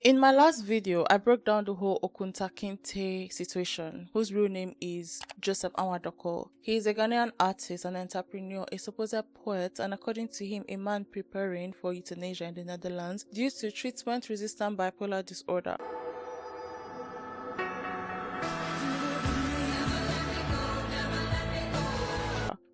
In my last video, I broke down the whole Okuntakinte situation, whose real name is Joseph Anwadoko. He is a Ghanaian artist, an entrepreneur, a supposed poet, and according to him, a man preparing for euthanasia in the Netherlands due to treatment-resistant bipolar disorder.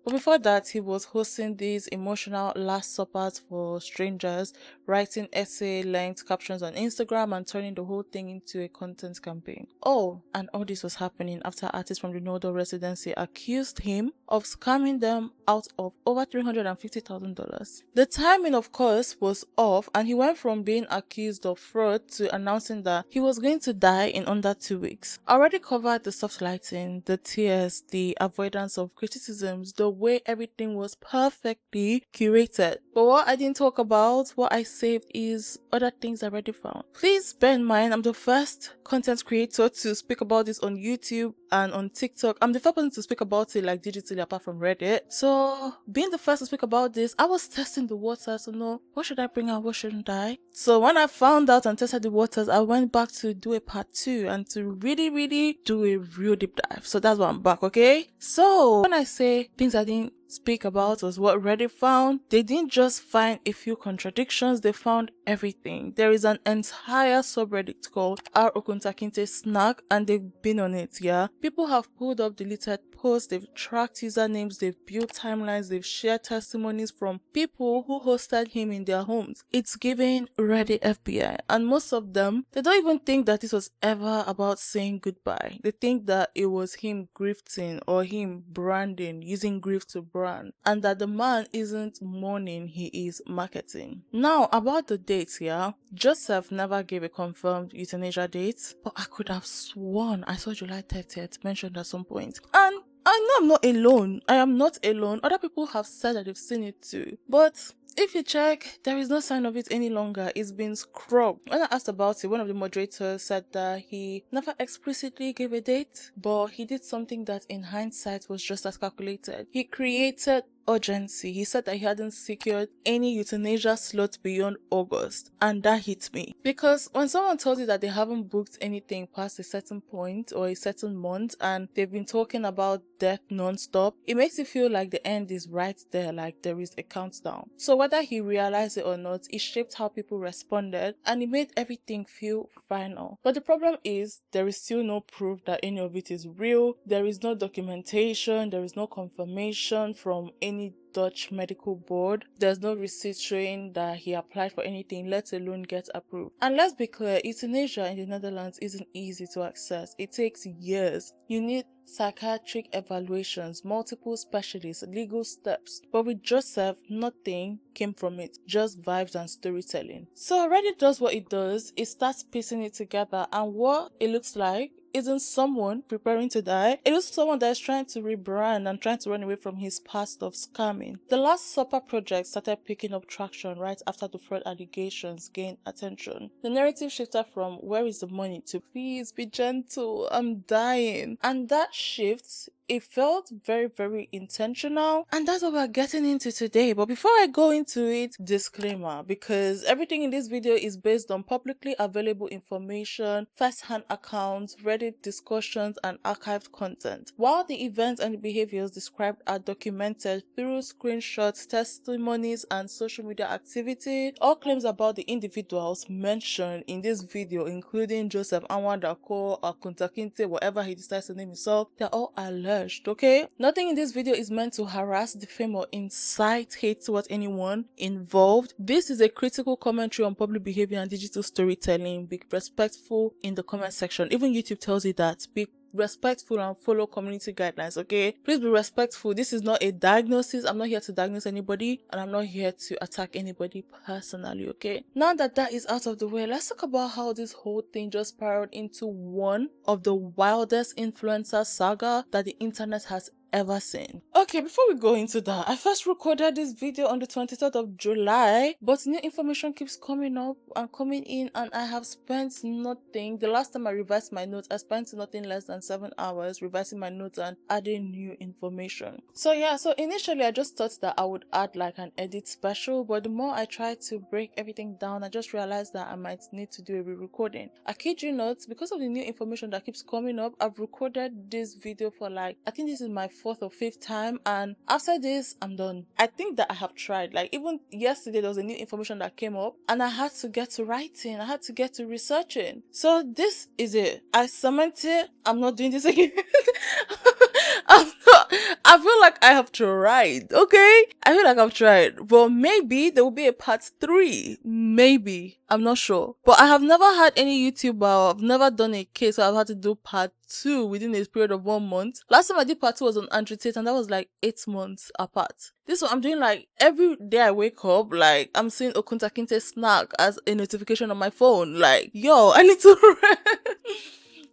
But before that, he was hosting these emotional last suppers for strangers, writing essay-length captions on Instagram and turning the whole thing into a content campaign. Oh, and all this was happening after artists from the Nodo residency accused him of scamming them out of over $350,000. The timing, of course, was off, and he went from being accused of fraud to announcing that he was going to die in under 2 weeks. I already covered the soft lighting, the tears, the avoidance of criticisms, the way everything was perfectly curated. But what I didn't talk about, what I saved, is other things I already found. Please bear in mind, I'm the first content creator to speak about this on YouTube and on TikTok. I'm the first person to speak about it like digitally apart from Reddit. So being the first to speak about this, I was testing the waters to know what should I bring out, what shouldn't I. So when I found out and tested the waters, I went back to do a part 2 and to really do a real deep dive. So that's why I'm back, okay? So when I say things I didn't speak about was what Reddit found, they didn't just find a few contradictions, they found everything. There is an entire subreddit called R Okuntakinte Snack, and they've been on it, yeah? People have pulled up deleted posts, they've tracked usernames, they've built timelines, they've shared testimonies from people who hosted him in their homes. It's giving Reddit FBI, and most of them, they don't even think that this was ever about saying goodbye. They think that it was him grifting or him branding, using grief to brand, and that the man isn't mourning, he is marketing. Now, about the dates, yeah, Joseph never gave a confirmed euthanasia date, but I could have sworn I saw July 30th mentioned at some point. And I know I'm not alone. I am not alone. Other people have said that they've seen it too. But if you check, there is no sign of it any longer. It's been scrubbed. When I asked about it, one of the moderators said that he never explicitly gave a date, but he did something that in hindsight was just as calculated. He created urgency. He said that he hadn't secured any euthanasia slot beyond August, and that hit me. Because when someone tells you that they haven't booked anything past a certain point or a certain month and they've been talking about death non-stop, it makes you feel like the end is right there, like there is a countdown. So whether he realized it or not, it shaped how people responded and it made everything feel final. But the problem is, there is still no proof that any of it is real. There is no documentation, there is no confirmation from any Dutch medical board. There's no receipt showing that he applied for anything, let alone get approved. And let's be clear, euthanasia in the Netherlands isn't easy to access. It takes years. You need psychiatric evaluations, multiple specialists, legal steps. But with Joseph, nothing came from it, just vibes and storytelling. So Reddit does what it does. It starts piecing it together, and what it looks like isn't someone preparing to die. It is someone that is trying to rebrand and trying to run away from his past of scamming. The Last Supper project started picking up traction right after the fraud allegations gained attention. The narrative shifted from "where is the money" to "please be gentle, I'm dying." And that shift, it felt very intentional, and that's what we're getting into today. But before I go into it, disclaimer, because everything in this video is based on publicly available information, first-hand accounts, Reddit discussions, and archived content. While the events and the behaviors described are documented through screenshots, testimonies, and social media activity, all claims about the individuals mentioned in this video, including Joseph Anwadoko, Okuntakinte, whatever he decides to name himself, they're all alleged, okay? Nothing in this video is meant to harass, defame, or incite hate towards anyone involved. This is a critical commentary on public behavior and digital storytelling. Be respectful in the comment section. Even YouTube tells you that. Be respectful and follow community guidelines, okay? Please be respectful. This is not a diagnosis. I'm not here to diagnose anybody, and I'm not here to attack anybody personally, okay? Now that that is out of the way, let's talk about how this whole thing just spiraled into one of the wildest influencer saga that the internet has ever seen. Okay, before we go into that, I first recorded this video on the 23rd of July, but new information keeps coming up and coming in, and I have spent nothing. The last time I revised my notes, I spent nothing less than 7 hours revising my notes and adding new information. So yeah, so initially I just thought that I would add like an edit special, but the more I tried to break everything down, I just realized that I might need to do a re-recording. I kid you not, because of the new information that keeps coming up, I've recorded this video for like, I think this is my 4th or 5th time, and after this I'm done. I think that I have tried, like even yesterday there was a new information that came up and I had to get to writing, I had to get to researching. So this is it. I cement it. I'm not doing this again. I feel like I have tried, okay? I feel like I've tried. But maybe there will be a part 3. Maybe. I'm not sure. But I have never had any YouTuber, I've never done a case where I've had to do part 2 within a period of 1 month. Last time I did part 2 was on Andrew Tate, and that was like 8 months apart. This one I'm doing like every day I wake up, like I'm seeing Okuntakinte snack as a notification on my phone. Like, yo, I need to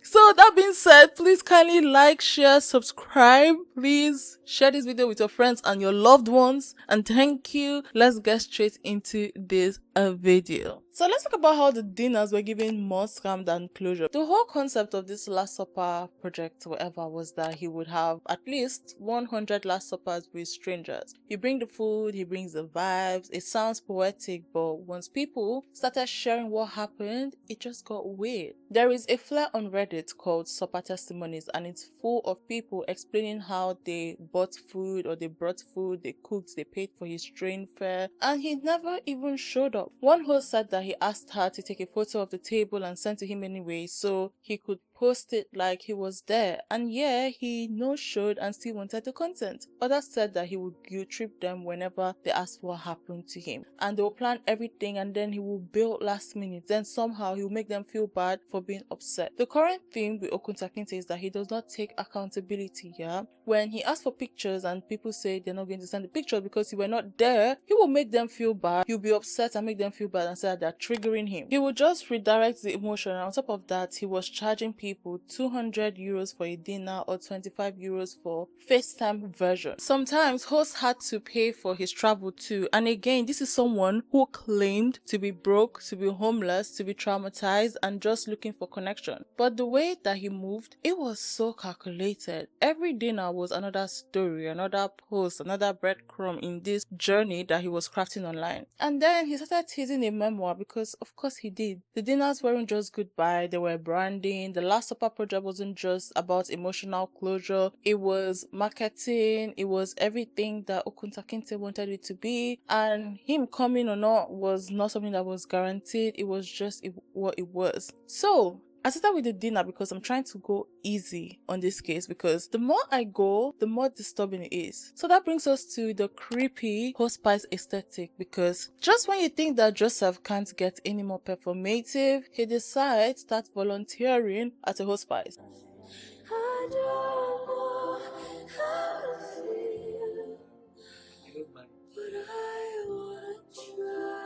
So that being said, please kindly like, share, subscribe. Please share this video with your friends and your loved ones. And thank you. Let's get straight into this video. So let's talk about how the dinners were giving more scam than closure. The whole concept of this Last Supper project, whatever, was that he would have at least 100 Last Suppers with strangers. You bring the food, he brings the vibes. It sounds poetic, but once people started sharing what happened, it just got weird. There is a flare on Reddit called Supper Testimonies, and it's full of people explaining how they bought food or they brought food, they cooked, they paid for his train fare, and he never even showed up. One host said that he asked her to take a photo of the table and send to him anyway so he could post it like he was there, and yeah, he no-showed and still wanted the content. Others said that he would guilt trip them whenever they asked what happened to him, and they will plan everything and then he will bail last minute, then somehow he will make them feel bad for being upset. The current thing with Okuntakinte is that he does not take accountability. Yeah, when he asks for pictures and people say they're not going to send the picture because you were not there, he will make them feel bad. He'll be upset and make them feel bad and say that they're triggering him. He will just redirect the emotion, and on top of that, he was charging people 200 euros for a dinner or 25 euros for FaceTime version. Sometimes hosts had to pay for his travel too, and again, this is someone who claimed to be broke, to be homeless, to be traumatized and just looking for connection. But the way that he moved, it was so calculated. Every dinner was another story, another post, another breadcrumb in this journey that he was crafting online. And then he started teasing a memoir, because of course he did. The dinners weren't just goodbye, they were branding. The Last Supper project wasn't just about emotional closure, it was marketing, it was everything that Okuntakinte wanted it to be, and him coming or not was not something that was guaranteed, it was just what it was. So I started with the dinner because I'm trying to go easy on this case, because the more I go, the more disturbing it is. So that brings us to the creepy hospice aesthetic, because just when you think that Joseph can't get any more performative, he decides to start volunteering at a hospice. I don't know how to feel, but I wanna try.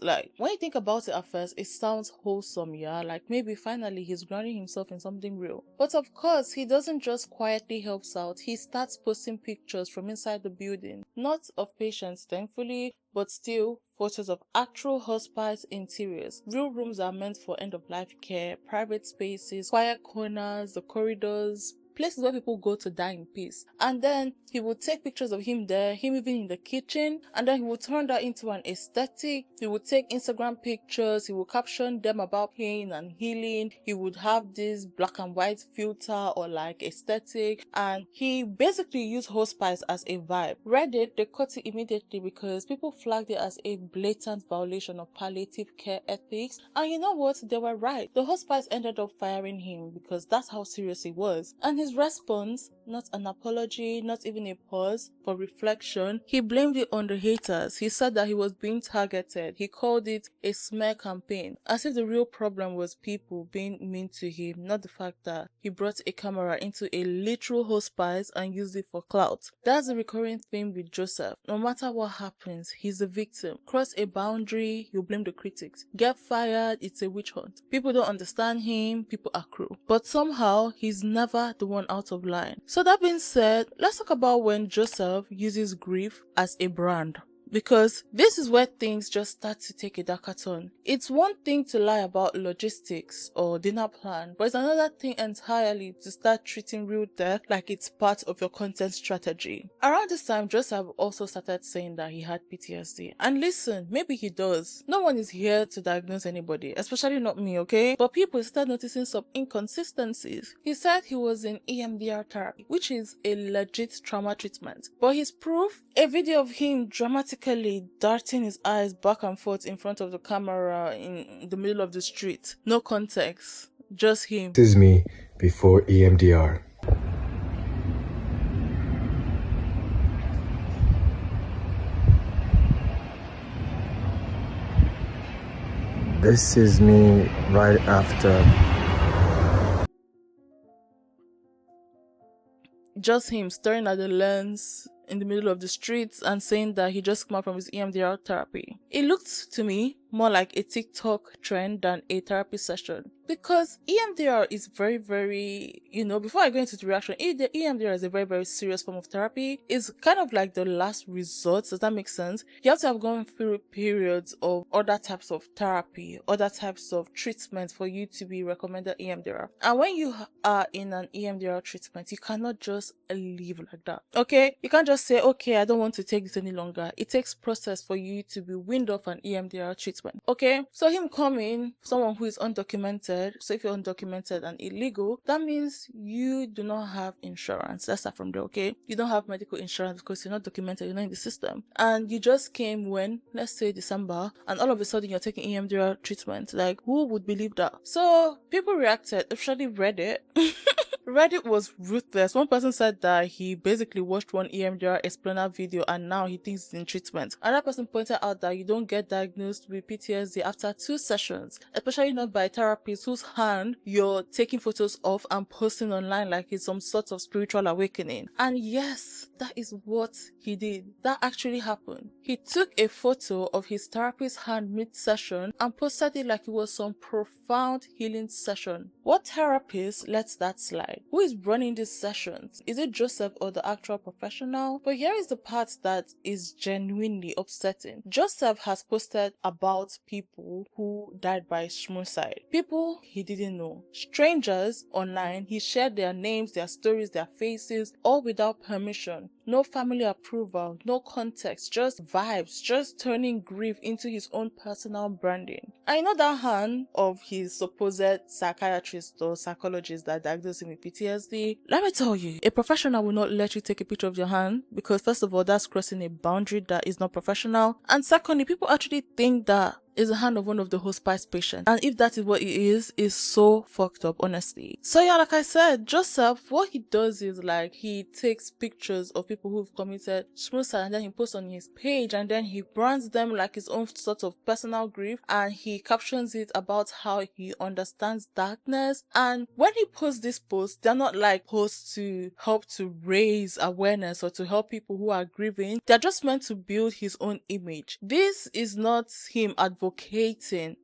Like, when you think about it at first, it sounds wholesome, yeah? Like, maybe finally he's grounding himself in something real. But of course, he doesn't just quietly help out. He starts posting pictures from inside the building. Not of patients, thankfully, but still photos of actual hospice interiors. Real rooms are meant for end-of-life care, private spaces, quiet corners, the corridors, places where people go to die in peace. And then he would take pictures of him there, him even in the kitchen, and then he would turn that into an aesthetic. He would take Instagram pictures, he would caption them about pain and healing. He would have this black and white filter or like aesthetic, and he basically used hospice as a vibe. Reddit, they cut it immediately because people flagged it as a blatant violation of palliative care ethics, and you know what, they were right. The hospice ended up firing him because that's how serious it was. And his response, not an apology, not even a pause for reflection, he blamed it on the haters. He said that he was being targeted. He called it a smear campaign, as if the real problem was people being mean to him, not the fact that he brought a camera into a literal hospice and used it for clout. That's a recurring theme with Joseph. No matter what happens, he's the victim. Cross a boundary, you blame the critics. Get fired, it's a witch hunt. People don't understand him, people are cruel. But somehow, he's never the one out of line. So that being said, let's talk about when Joseph uses grief as a brand. Because this is where things just start to take a darker turn. It's one thing to lie about logistics or dinner plan, but it's another thing entirely to start treating real death like it's part of your content strategy. Around this time, Joseph also started saying that he had PTSD. And listen, maybe he does. No one is here to diagnose anybody, especially not me, okay? But people start noticing some inconsistencies. He said he was in EMDR therapy, which is a legit trauma treatment. But his proof? A video of him dramatically darting his eyes back and forth in front of the camera in the middle of the street. No context, just him. This is me before EMDR. This is me right after. Just him staring at the lens in the middle of the streets and saying that he just came out from his EMDR therapy. It looked to me more like a TikTok trend than a therapy session. Because EMDR is very, before I go into the reaction, EMDR is a very, very serious form of therapy. It's kind of like the last resort. Does that make sense? You have to have gone through periods of other types of therapy, other types of treatment for you to be recommended EMDR. And when you are in an EMDR treatment, you cannot just leave like that. Okay? You can't just say, okay, I don't want to take this any longer. It takes process for you to be weaned off an EMDR treatment. Okay? So him coming, someone who is undocumented, so if you're undocumented and illegal, that means you do not have insurance. Let's start from there, okay? You don't have medical insurance because you're not documented, you're not in the system. And you just came when, let's say December, and all of a sudden you're taking EMDR treatment. Like, who would believe that? So people reacted, especially Reddit. Reddit was ruthless. One person said that he basically watched one EMDR explainer video and now he thinks he's in treatment. Another person pointed out that you don't get diagnosed with PTSD after 2 sessions, especially not by therapists whose hand you're taking photos of and posting online like it's some sort of spiritual awakening. And yes, that is what he did. That actually happened. He took a photo of his therapist's hand mid-session and posted it like it was some profound healing session. What therapist lets that slide? Who is running these sessions? Is it Joseph or the actual professional? But here is the part that is genuinely upsetting. Joseph has posted about people who died by suicide. People he didn't know. Strangers online, he shared their names, their stories, their faces, all without permission. No family approval, no context, just vibes, just turning grief into his own personal branding. I know that hand of his supposed psychiatrist or psychologist that diagnosed him with PTSD. Let me tell you, a professional will not let you take a picture of your hand because first of all, that's crossing a boundary that is not professional. And secondly, people actually think that is the hand of one of the hospice patients. And if that is what it is so fucked up, honestly. So yeah, like I said, Joseph, what he does is like he takes pictures of people who've committed suicide and then he posts on his page and then he brands them like his own sort of personal grief and he captions it about how he understands darkness. And when he posts this post, they're not like posts to help to raise awareness or to help people who are grieving. They're just meant to build his own image. This is not him advocating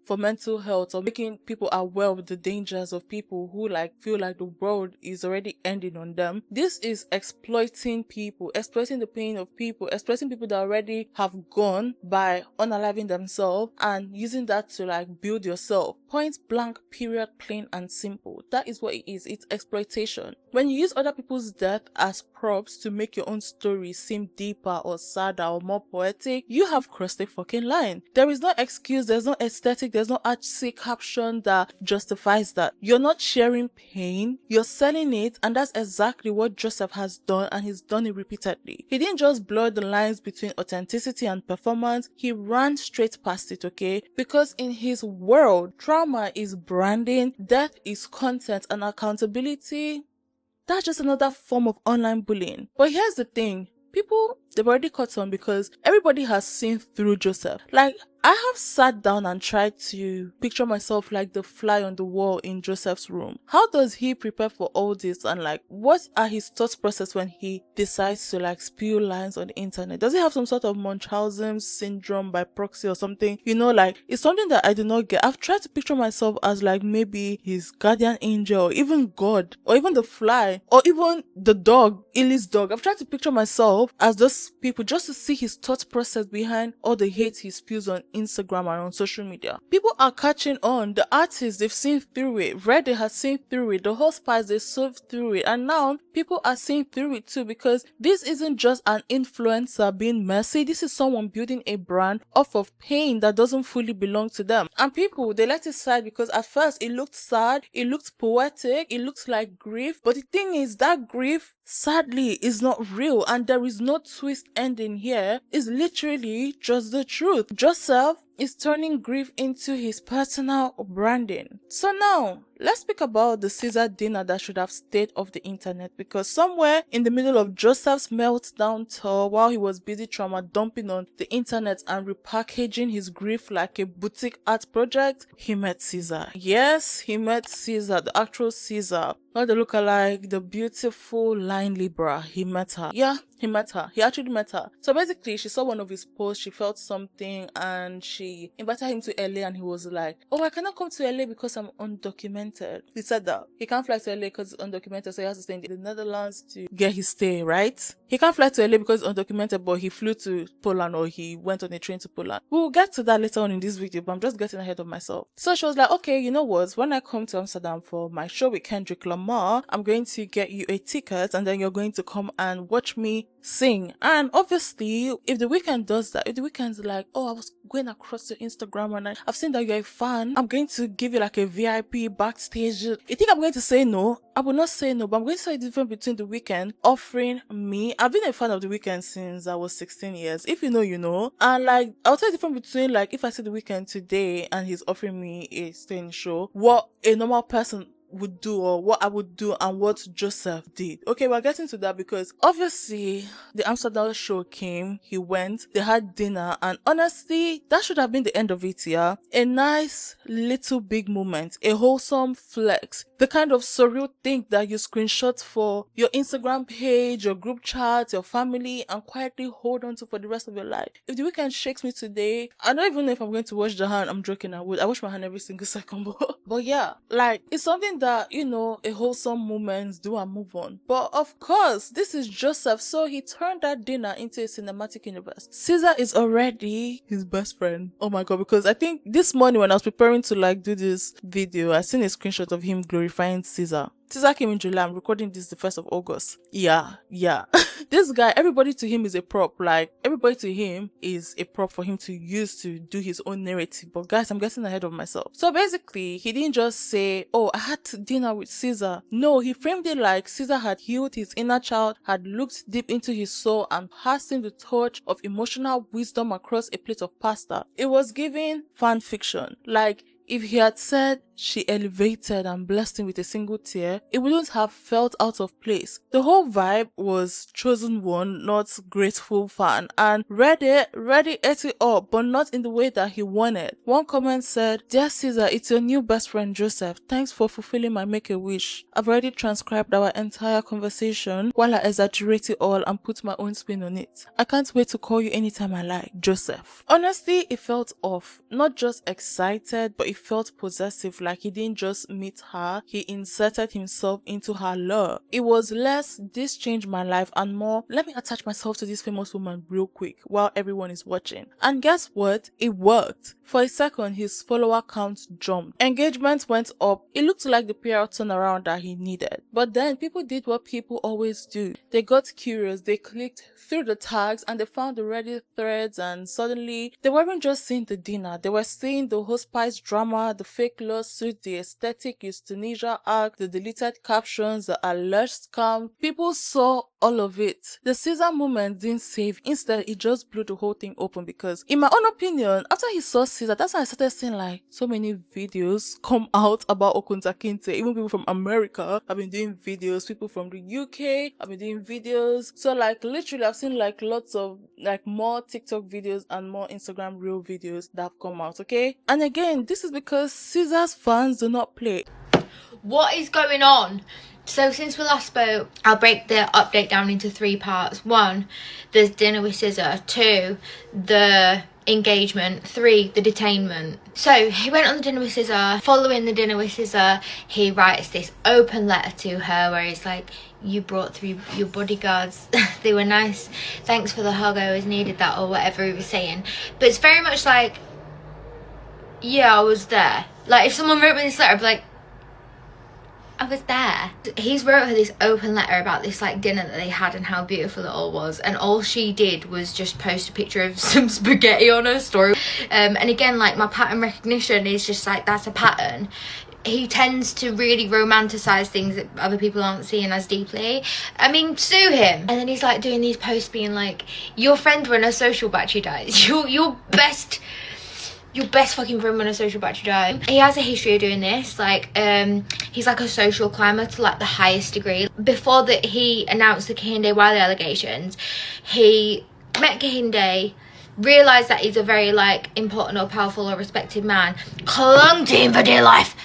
for mental health or making people aware of the dangers of people who like feel like the world is already ending on them. This is exploiting people, exploiting the pain of people, exploiting people that already have gone by unaliving themselves and using that to like build yourself. Point blank, period, plain and simple. That is what it is. It's exploitation. When you use other people's death as props to make your own story seem deeper or sadder or more poetic, you have crossed a fucking line. There is no excuse, there's no aesthetic, there's no artsy caption that justifies that. You're not sharing pain, you're selling it, and that's exactly what Joseph has done, and he's done it repeatedly. He didn't just blur the lines between authenticity and performance, he ran straight past it, okay? Because in his world, trauma is branding, death is content, and accountability, that's just another form of online bullying. But here's the thing. People, they've already caught on because everybody has seen through Joseph. Like, I have sat down and tried to picture myself like the fly on the wall in Joseph's room. How does he prepare for all this, and like what are his thought process when he decides to like spew lines on the internet? Does he have some sort of Munchausen syndrome by proxy or something? You know, like it's something that I do not get. I've tried to picture myself as like maybe his guardian angel, or even God, or even the fly, or even the dog, Illy's dog. I've tried to picture myself as those people just to see his thought process behind all the hate he spews on Instagram and on social media. People are catching on. The artists, they've seen through it. Reddit has seen through it. The hospice, they saw through it. And now people are seeing through it too, because this isn't just an influencer being messy. This is someone building a brand off of pain that doesn't fully belong to them. And people, they let it slide because at first it looked sad, it looked poetic, it looked like grief. But the thing is, that grief sadly is not real, and there is no twist ending here. It's literally just the truth. Joseph is turning grief into his personal branding. So now, let's speak about the Caesar dinner that should have stayed off the internet, because somewhere in the middle of Joseph's meltdown tour, while he was busy trauma dumping on the internet and repackaging his grief like a boutique art project, he met Caesar. Yes, he met Caesar, the actual Caesar. Not the lookalike, the beautiful line Libra. He met her. Yeah, he met her. He actually met her. So basically, she saw one of his posts, she felt something, and she invited him to LA, and he was like, oh, I cannot come to LA because I'm undocumented. He said that. He can't fly to LA because he's undocumented, so he has to stay in the Netherlands to get his stay, right? He can't fly to LA because he's undocumented, but he flew to Poland, or he went on a train to Poland. We'll get to that later on in this video, but I'm just getting ahead of myself. So she was like, okay, you know what? When I come to Amsterdam for my show with Kendrick Lamar, I'm going to get you a ticket, and then you're going to come and watch me sing. And obviously, if The Weeknd does that, if The Weeknd's like, oh, I was going across your Instagram and I've seen that you're a fan, I'm going to give you like a VIP backstage. You think I'm going to say no? I will not say no, but I'm going to say the difference between The Weeknd offering me. I've been a fan of The Weeknd since I was 16 years. If you know, you know. And like, I'll tell you the difference between like if I see The Weeknd today and he's offering me a staying show, what a normal person would do, or what I would do, and what Joseph did. Okay, we're getting to that because obviously the Amsterdam show came, he went, they had dinner, and honestly, that should have been the end of it, yeah? A nice little big moment, a wholesome flex, the kind of surreal thing that you screenshot for your Instagram page, your group chat, your family, and quietly hold on to for the rest of your life. If The Weeknd shakes me today, I don't even know if I'm going to wash the hand. I'm joking, I would. I wash my hand every single second, but yeah, like, it's something that, you know, a wholesome moment, do and move on. But of course, this is Joseph, so he turned that dinner into a cinematic universe. Caesar is already his best friend. Oh my god, because I think this morning when I was preparing to like do this video, I seen a screenshot of him glorifying Caesar. Caesar came in July. I'm recording this the 1st of August. Yeah. This guy, everybody to him is a prop. Like, everybody to him is a prop for him to use to do his own narrative. But guys, I'm getting ahead of myself. So basically, he didn't just say, oh, I had dinner with Caesar. No, he framed it like Caesar had healed his inner child, had looked deep into his soul, and passed him the torch of emotional wisdom across a plate of pasta. It was giving fan fiction. Like, if he had said she elevated and blessed him with a single tear, it wouldn't have felt out of place. The whole vibe was chosen one, not grateful fan, and Reddit ate it up, but not in the way that he wanted. One comment said, "Dear Caesar, it's your new best friend Joseph. Thanks for fulfilling my make-a-wish. I've already transcribed our entire conversation while I exaggerate it all and put my own spin on it. I can't wait to call you anytime I like, Joseph." Honestly, it felt off. Not just excited, but it felt possessive. Like he didn't just meet her, he inserted himself into her love. It was less, this changed my life, and more, let me attach myself to this famous woman real quick while everyone is watching. And guess what? It worked. For a second, his follower count jumped. Engagement went up. It looked like the PR turnaround that he needed. But then people did what people always do. They got curious, they clicked through the tags, and they found the Reddit threads, and suddenly they weren't just seeing the dinner, they were seeing the hospice drama, the fake lawsuit, the aesthetic euthanasia arc, the deleted captions, the alleged scam. People saw all of it. The Caesar moment didn't save, instead it just blew the whole thing open, because in my own opinion, after he saw Caesar, that's when I started seeing like so many videos come out about Okuntakinte. Even people from America have been doing videos, people from the UK have been doing videos. So like literally I've seen like lots of like more TikTok videos and more Instagram reel videos that have come out, okay? And again, this is because Caesar's fans do not play. What is going on? So since we last spoke, I'll break the update down into 3 parts. 1, the dinner with Scissor. 2, the engagement. 3, the detainment. So he went on the dinner with Scissor. Following the dinner with Scissor, he writes this open letter to her where he's like, you brought through your bodyguards. They were nice. Thanks for the hug. I always needed that, or whatever he was saying. But it's very much like, yeah, I was there. Like if someone wrote me this letter, I'd be like, I was there. He's wrote her this open letter about this like dinner that they had and how beautiful it all was, and all she did was just post a picture of some spaghetti on her story. And again, like my pattern recognition is just like, that's a pattern. He tends to really romanticize things that other people aren't seeing as deeply. I mean, sue him. And then he's like doing these posts being like, your friend when her social battery dies, your best fucking friend when a social battery died. He has a history of doing this. Like he's like a social climber to like the highest degree. Before that he announced the Kehinde Wiley allegations, he met Kehinde, realised that he's a very like important or powerful or respected man, clung to him for dear life.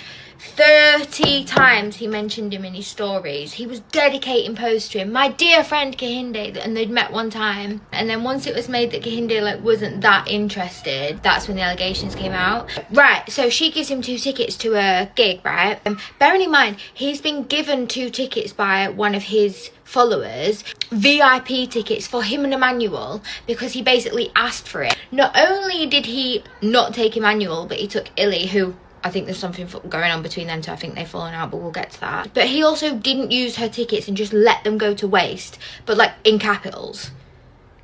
30 times he mentioned him in his stories. He was dedicating posts to him. My dear friend Kehinde, and they'd met one time. And then once it was made that Kehinde like wasn't that interested, that's when the allegations came out. Right, so she gives him 2 tickets to a gig, right? Bearing in mind, he's been given 2 tickets by one of his followers, VIP tickets for him and Emmanuel, because he basically asked for it. Not only did he not take Emmanuel, but he took Illy, who I think there's something going on between them two. I think they've fallen out, but we'll get to that. But he also didn't use her tickets and just let them go to waste, but like in capitals.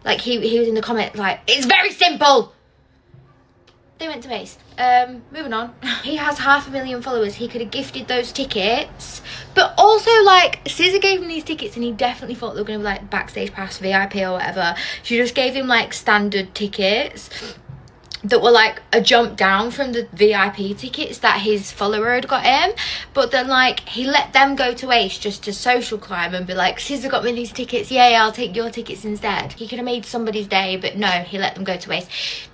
Like he was in the comment like, it's very simple. They went to waste. Moving on. He has 500,000 followers. He could have gifted those tickets. But also, like, Scissor gave him these tickets and he definitely thought they were going to be, like, backstage pass, VIP or whatever. She just gave him, like, standard tickets that were like a jump down from the VIP tickets that his follower had got him. But then like he let them go to waste just to social climb and be like, Scissor got me these tickets, yay, I'll take your tickets instead. He could have made somebody's day, but no, he let them go to waste.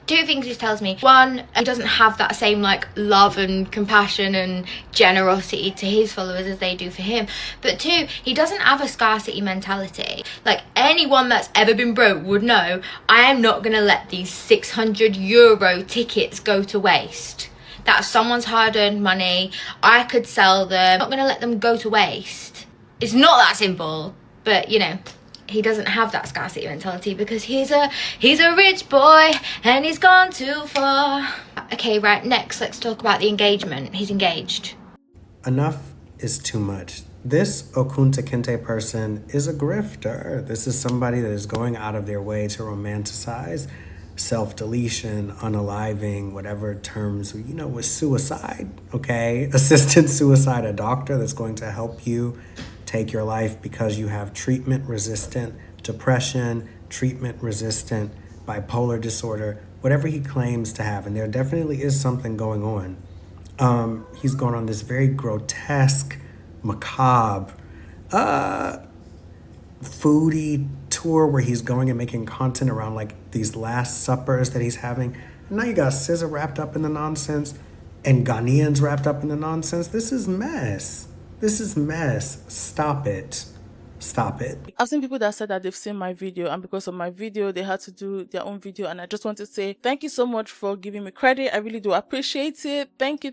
2 things this tells me. 1, he doesn't have that same like love and compassion and generosity to his followers as they do for him. But 2, he doesn't have a scarcity mentality. Like anyone that's ever been broke would know, I am not gonna let these €600 tickets go to waste. That's someone's hard-earned money. I could sell them. I'm not gonna let them go to waste. It's not that simple, but you know, he doesn't have that scarcity mentality because he's a rich boy and he's gone too far. Okay, right, next let's talk about the engagement. He's engaged. Enough is too much. This Okuntakinte person is a grifter. This is somebody that is going out of their way to romanticize self-deletion, unaliving, whatever terms, you know, with suicide, okay? Assisted suicide, a doctor that's going to help you take your life because you have treatment-resistant depression, treatment-resistant bipolar disorder, whatever he claims to have. And there definitely is something going on. He's going on this very grotesque, macabre, foodie tour where he's going and making content around like these last suppers that he's having. And now you got Scissor wrapped up in the nonsense and Ghanaians wrapped up in the nonsense. This is mess. This is mess. Stop it. Stop it. I've seen people that said that they've seen my video, and because of my video they had to do their own video, and I just want to say thank you so much for giving me credit. I really do appreciate it. Thank you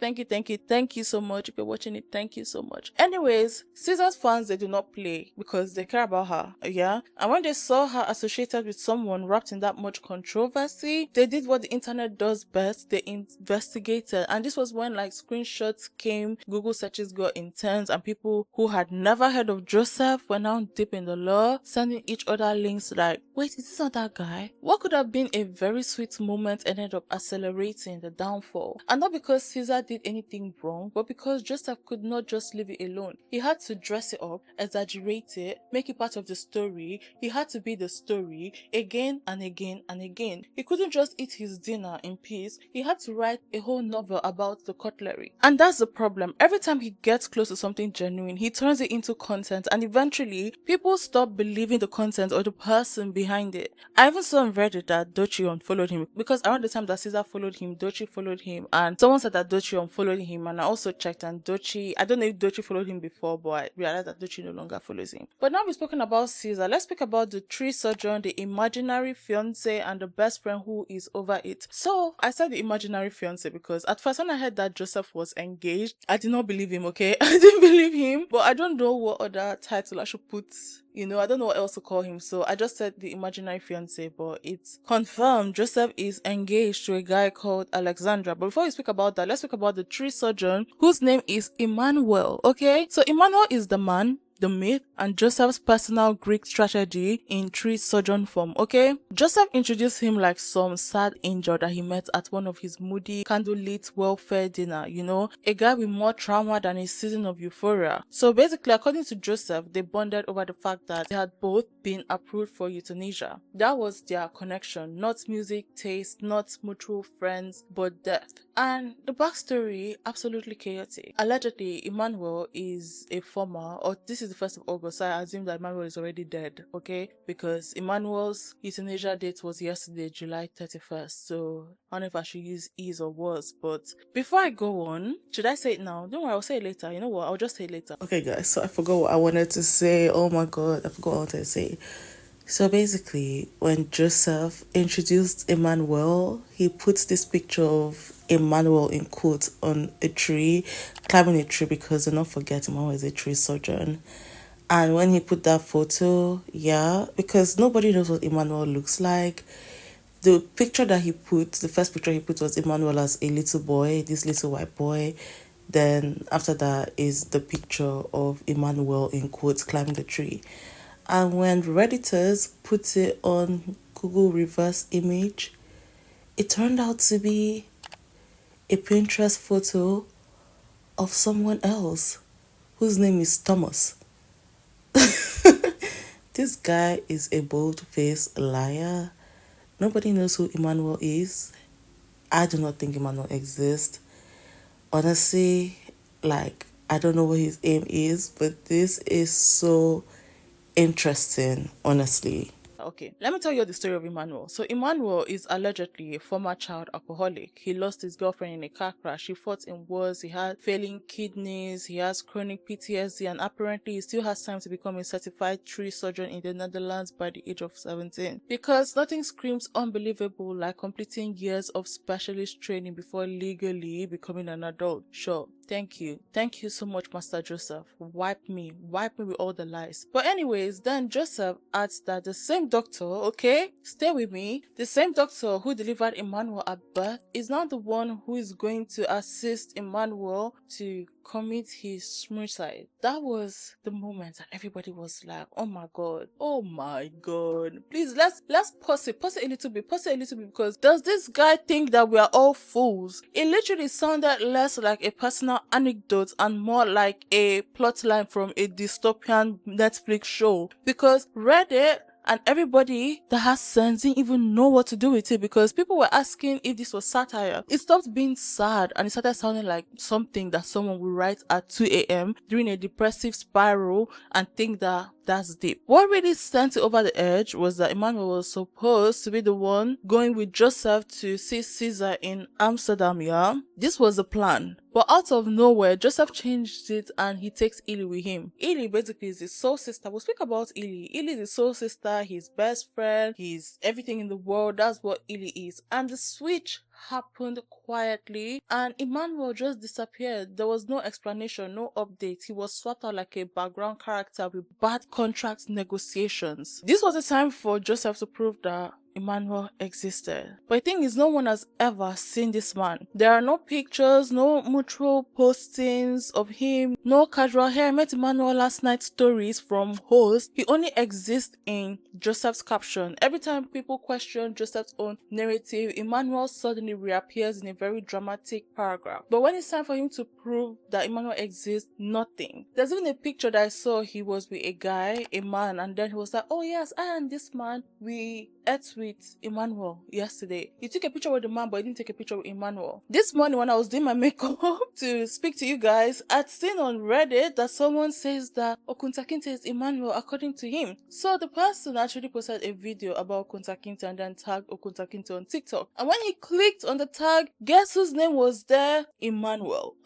so much. If you're watching it, thank you so much. Anyways, Scissors fans, they do not play because they care about her, yeah? And when they saw her associated with someone wrapped in that much controversy, they did what the internet does best. They investigated, and this was when like screenshots came, Google searches got intense, and people who had never heard of Joseph were now down deep in the lore, sending each other links like, wait, is this not that guy? What could have been a very sweet moment ended up accelerating the downfall. And not because Caesar did anything wrong, but because Joseph could not just leave it alone. He had to dress it up, exaggerate it, make it part of the story. He had to be the story again and again and again. He couldn't just eat his dinner in peace. He had to write a whole novel about the cutlery. And that's the problem. Every time he gets close to something genuine, he turns it into content, and eventually people stop believing the content or the person behind it. I even saw on Reddit that Dochi unfollowed him because around the time that Caesar followed him, Dochi followed him, and someone said that Dochi unfollowed him, and I also checked, and Dochi, I don't know if Dochi followed him before, but I realized that Dochi no longer follows him. But now we've spoken about Caesar, let's speak about the tree surgeon, the imaginary fiance, and the best friend who is over it. So I said the imaginary fiance because at first when I heard that Joseph was engaged, I did not believe him, okay? I didn't believe him, but I don't know what other title I should put. I don't know what else to call him, so I just said the imaginary fiance, but it's confirmed Joseph is engaged to a guy called Alexandra. But before we speak about that, let's speak about the tree surgeon whose name is Emmanuel, okay? So Emmanuel is the man, the myth, and Joseph's personal Greek strategy in tree surgeon form, okay? Joseph introduced him like some sad angel that he met at one of his moody, candlelit welfare dinner, a guy with more trauma than a season of euphoria. So basically, according to Joseph, they bonded over the fact that they had both been approved for euthanasia. That was their connection, not music taste, not mutual friends, but death. And the backstory, absolutely chaotic. Allegedly, Emmanuel is a former, or this is the 1st of August, so I assume that Emmanuel is already dead, okay? Because Emmanuel's euthanasia date was yesterday, July 31st, so I don't know if I should use is or was, but before I go on, should I say it now? Don't worry, I'll say it later. You know what? I'll just say it later. Okay, guys, so I forgot what I wanted to say. Oh my god, I forgot what I wanted to say. So basically, when Joseph introduced Emmanuel, he puts this picture of Emmanuel in quotes on a tree, climbing a tree, because do not forget Emmanuel is a tree surgeon. And when he put that photo, because nobody knows what Emmanuel looks like. The picture that he put, the first picture he put was Emmanuel as a little boy, this little white boy. Then after that is the picture of Emmanuel in quotes climbing the tree. And when Redditors put it on Google reverse image, it turned out to be a Pinterest photo of someone else whose name is Thomas. This guy is a bold-faced liar. Nobody knows who Emmanuel is. I do not think Emmanuel exists. Honestly, I don't know what his aim is, but this is so interesting, honestly. Okay, let me tell you the story of Emmanuel. So Emmanuel is allegedly a former child alcoholic. He lost his girlfriend in a car crash. He fought in wars. He had failing kidneys. He has chronic PTSD, and apparently he still has time to become a certified tree surgeon in the Netherlands by the age of 17. Because nothing screams unbelievable like completing years of specialist training before legally becoming an adult. Sure. Thank you. Thank you so much, Master Joseph. Wipe me with all the lies. But anyways, then Joseph adds that the same doctor, okay, stay with me, the same doctor who delivered Emmanuel at birth is now the one who is going to assist Emmanuel to commit his suicide. That was the moment that everybody was like, oh my god, please let's pause it a little bit, because does this guy think that we are all fools? It literally sounded less like a personal anecdote and more like a plotline from a dystopian Netflix show, because Reddit and everybody that has sense didn't even know what to do with it, because people were asking if this was satire. It stopped being sad and it started sounding like something that someone would write at 2 a.m. during a depressive spiral and think that that's deep. What really sent it over the edge was that Emmanuel was supposed to be the one going with Joseph to see Caesar in Amsterdam, yeah? This was the plan. But out of nowhere, Joseph changed it and he takes Ili with him. Ili basically is his soul sister. We'll speak about Ili. Ili is his soul sister, his best friend, he's everything in the world. That's what Ili is. And the switch happened quietly and Emmanuel just disappeared. There was no explanation, no update. He was swapped out like a background character with bad contract negotiations. This was a time for Joseph to prove that Emmanuel existed. But the thing is, no one has ever seen this man. There are no pictures, no mutual postings of him, no casual, "Hey, I met Emmanuel last night" stories from hosts. He only exists in Joseph's caption. Every time people question Joseph's own narrative, Emmanuel suddenly reappears in a very dramatic paragraph. But when it's time for him to prove that Emmanuel exists, nothing. There's even a picture that I saw. He was with a guy, a man, and then he was like, "Oh yes, I and this man, we ate with Emmanuel yesterday." He took a picture with the man, but he didn't take a picture with Emmanuel. This morning when I was doing my makeup to speak to you guys, I'd seen on Reddit that someone says that Okuntakinte is Emmanuel according to him. So the person actually posted a video about Okuntakinte and then tagged Okuntakinte on TikTok. And when he clicked on the tag, guess whose name was there? Emmanuel.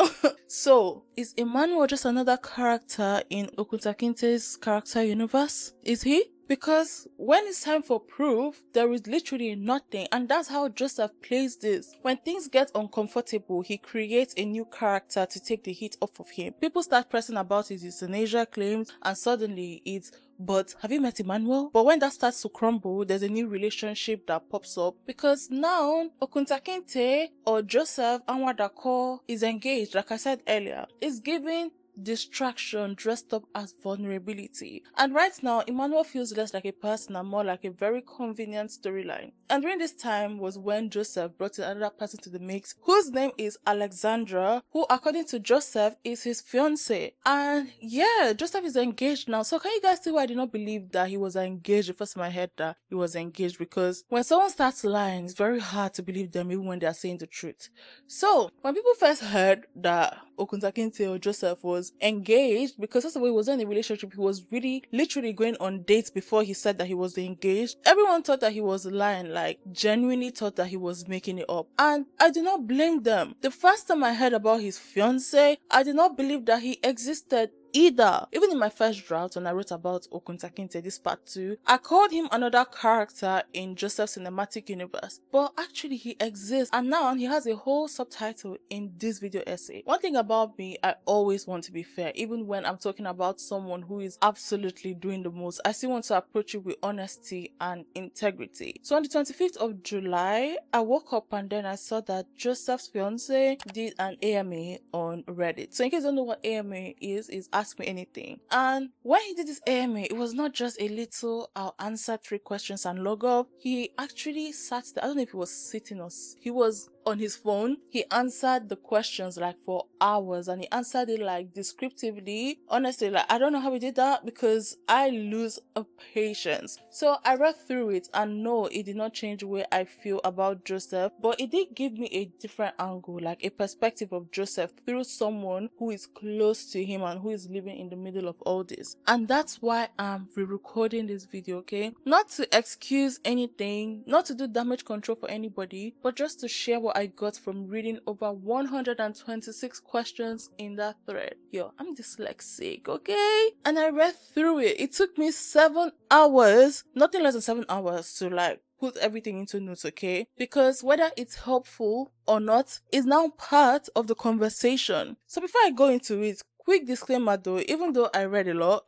So, is Emmanuel just another character in Okuntakinte's character universe? Is he? Because when it's time for proof, there is literally nothing, and that's how Joseph plays this. When things get uncomfortable, he creates a new character to take the heat off of him. People start pressing about his euthanasia claims, and suddenly it's, "But have you met Emmanuel?" But when that starts to crumble, there's a new relationship that pops up, because now Okuntakinte or Joseph Anwadako is engaged. Like I said earlier, it's giving distraction dressed up as vulnerability. And right now, Emmanuel feels less like a person and more like a very convenient storyline. And during this time was when Joseph brought in another person to the mix, whose name is Alexandra, who according to Joseph is his fiance. And yeah, Joseph is engaged now. So can you guys see why I did not believe that he was engaged? The first time I heard that he was engaged, because when someone starts lying, it's very hard to believe them even when they are saying the truth. So when people first heard that Okuntakinte or Joseph was engaged, because first of all, he was in a relationship, he was really literally going on dates before he said that he was engaged. Everyone thought that he was lying, like genuinely thought that he was making it up. And I do not blame them. The first time I heard about his fiance, I did not believe that he existed either. Even in my first draft, when I wrote about Okuntakinte, this part 2, I called him another character in Joseph's cinematic universe. But actually, he exists, and now he has a whole subtitle in this video essay. One thing about me, I always want to be fair. Even when I'm talking about someone who is absolutely doing the most, I still want to approach it with honesty and integrity. So on the 25th of July, I woke up and then I saw that Joseph's fiance did an AMA on Reddit. So in case you don't know what AMA is Ask Me Anything. And when he did this AMA, it was not just a little "I'll answer 3 questions and log off." He actually sat there. I don't know if he was sitting or he was on his phone. He answered the questions like for hours, and he answered it like descriptively. Honestly, like I don't know how he did that, because I lose a patience. So I read through it, and no, it did not change the way I feel about Joseph, but it did give me a different angle, like a perspective of Joseph through someone who is close to him and who is living in the middle of all this. And that's why I'm re-recording this video, okay? Not to excuse anything, not to do damage control for anybody, but just to share what I got from reading over 126 questions in that thread. Yo, I'm dyslexic, okay? And I read through it. It took me 7 hours, nothing less than 7 hours, to like put everything into notes, okay? Because whether it's helpful or not is now part of the conversation. So before I go into it, quick disclaimer though, even though I read a lot,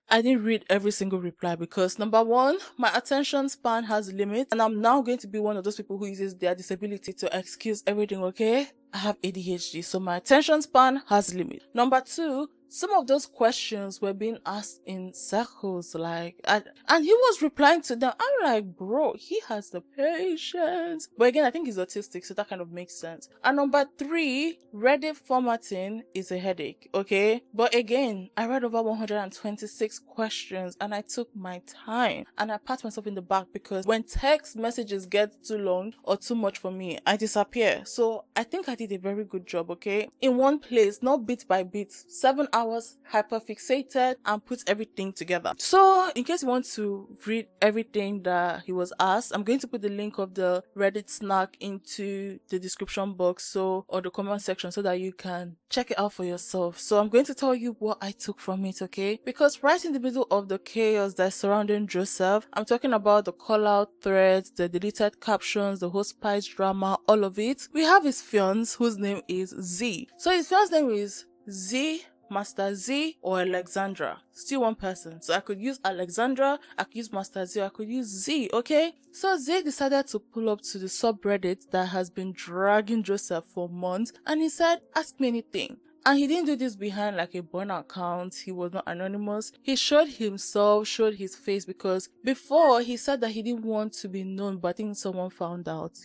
I didn't read every single reply, because number one, my attention span has limits, and I'm now going to be one of those people who uses their disability to excuse everything, okay? I have ADHD, so my attention span has limits. Number two, some of those questions were being asked in circles, like, and he was replying to them. I'm like, bro, he has the patience. But again, I think he's autistic, so that kind of makes sense. And number three, Reddit formatting is a headache, okay? But again, I read over 126 questions, and I took my time, and I pat myself in the back, because when text messages get too long or too much for me, I disappear. So I think I did a very good job, okay? In one place, not bit by bit, 7 hours hyperfixated and put everything together. So in case you want to read everything that he was asked, I'm going to put the link of the Reddit snack into the description box, or the comment section, so that you can check it out for yourself. So I'm going to tell you what I took from it, okay? Because right in the middle of the chaos that's surrounding Joseph, I'm talking about the call-out threads, the deleted captions, the hospice drama, all of it. We have his fiance, whose name is Z. So his fiance's name is Z Master Z or Alexandra. Still one person. So I could use Alexandra, I could use Master Z, or I could use Z, okay? So Z decided to pull up to the subreddit that has been dragging Joseph for months, and he said, ask me anything. And he didn't do this behind like a burner account. He was not anonymous. He showed himself, showed his face, because before he said that he didn't want to be known, but I think someone found out,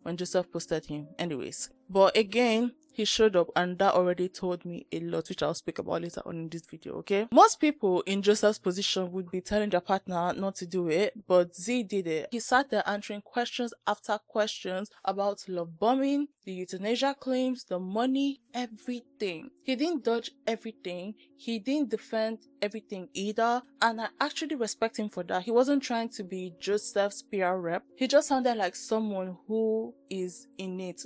when Joseph posted him. Anyways. But again, he showed up, and that already told me a lot, which I'll speak about later on in this video, okay? Most people in Joseph's position would be telling their partner not to do it, but Z did it. He sat there answering questions after questions about love bombing, the euthanasia claims, the money, everything. He didn't dodge everything. He didn't defend everything either, and I actually respect him for that. He wasn't trying to be Joseph's PR rep. He just sounded like someone who is in it,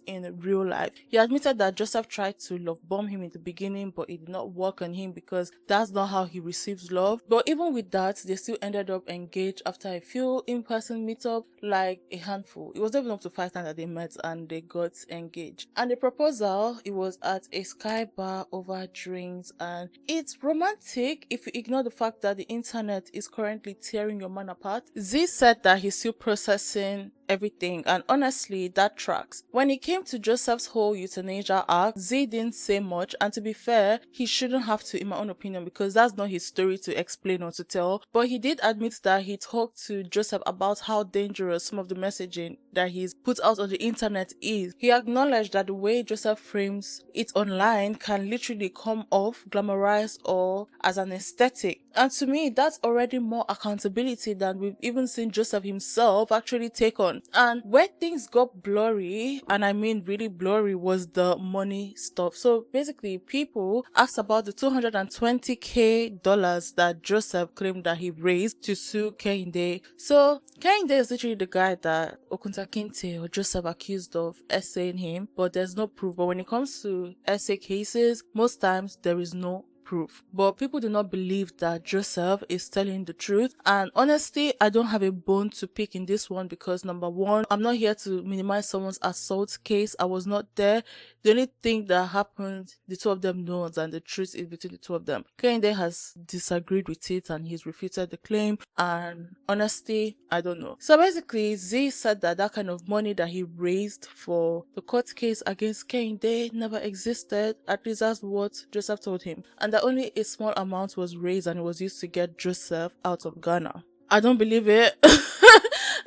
in real life. He admitted that Joseph tried to love bomb him in the beginning, but it did not work on him because that's not how he receives love. But even with that, they still ended up engaged after a few in-person meetup, like a handful. It was not even up to 5 times that they met and they got engaged. And the proposal, it was at a Sky bar over drinks, and it's romantic if you ignore the fact that the internet is currently tearing your man apart. Z said that he's still processing everything, and honestly that tracks. When it came to Joseph's whole euthanasia act, Z didn't say much, and to be fair, he shouldn't have to, in my own opinion, because that's not his story to explain or to tell. But he did admit that he talked to Joseph about how dangerous some of the messaging that he's put out on the internet is. He acknowledged that the way Joseph frames it online can literally come off glamorized or as an aesthetic, and to me that's already more accountability than we've even seen Joseph himself actually take on. And where things got blurry, and I mean really blurry, was the money stuff. So basically people asked about the $220,000 that Joseph claimed that he raised to sue Kehinde. So Kehinde is literally the guy that Okuntakinte or Joseph accused of essaying him, but there's no proof. But when it comes to essay cases, most times there is no proof. But people do not believe that Joseph is telling the truth, and honestly I don't have a bone to pick in this one, because number one, I'm not here to minimize someone's assault case. I was not there. The only thing that happened, the two of them knows, and the truth is between the two of them. Kehinde has disagreed with it and he's refuted the claim, and honestly I don't know. So basically Z said that that kind of money that he raised for the court case against Kehinde never existed. At least that's what Joseph told him, and that only a small amount was raised and it was used to get Joseph out of Ghana. I don't believe it.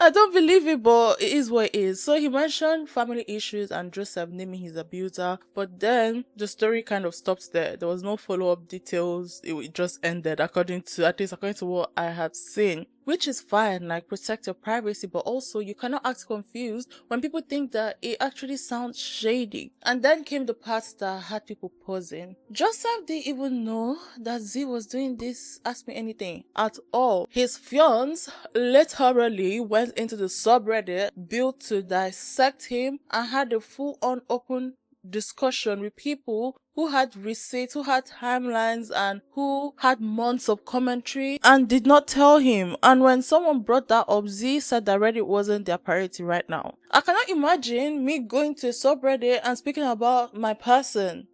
I don't believe it, but it is what it is. So he mentioned family issues and Joseph naming his abuser, but then the story kind of stopped there. There was no follow-up details. It just ended, according to what I have seen. Which is fine, like protect your privacy, but also you cannot act confused when people think that it actually sounds shady. And then came the part that had people pausing. Joseph didn't even know that Z was doing this Ask Me Anything at all. His fiance literally went into the subreddit built to dissect him and had a full-on open discussion with people who had receipts, who had timelines, and who had months of commentary and did not tell him. And when someone brought that up, Z said that Reddit wasn't their priority right now. I cannot imagine me going to a subreddit and speaking about my person.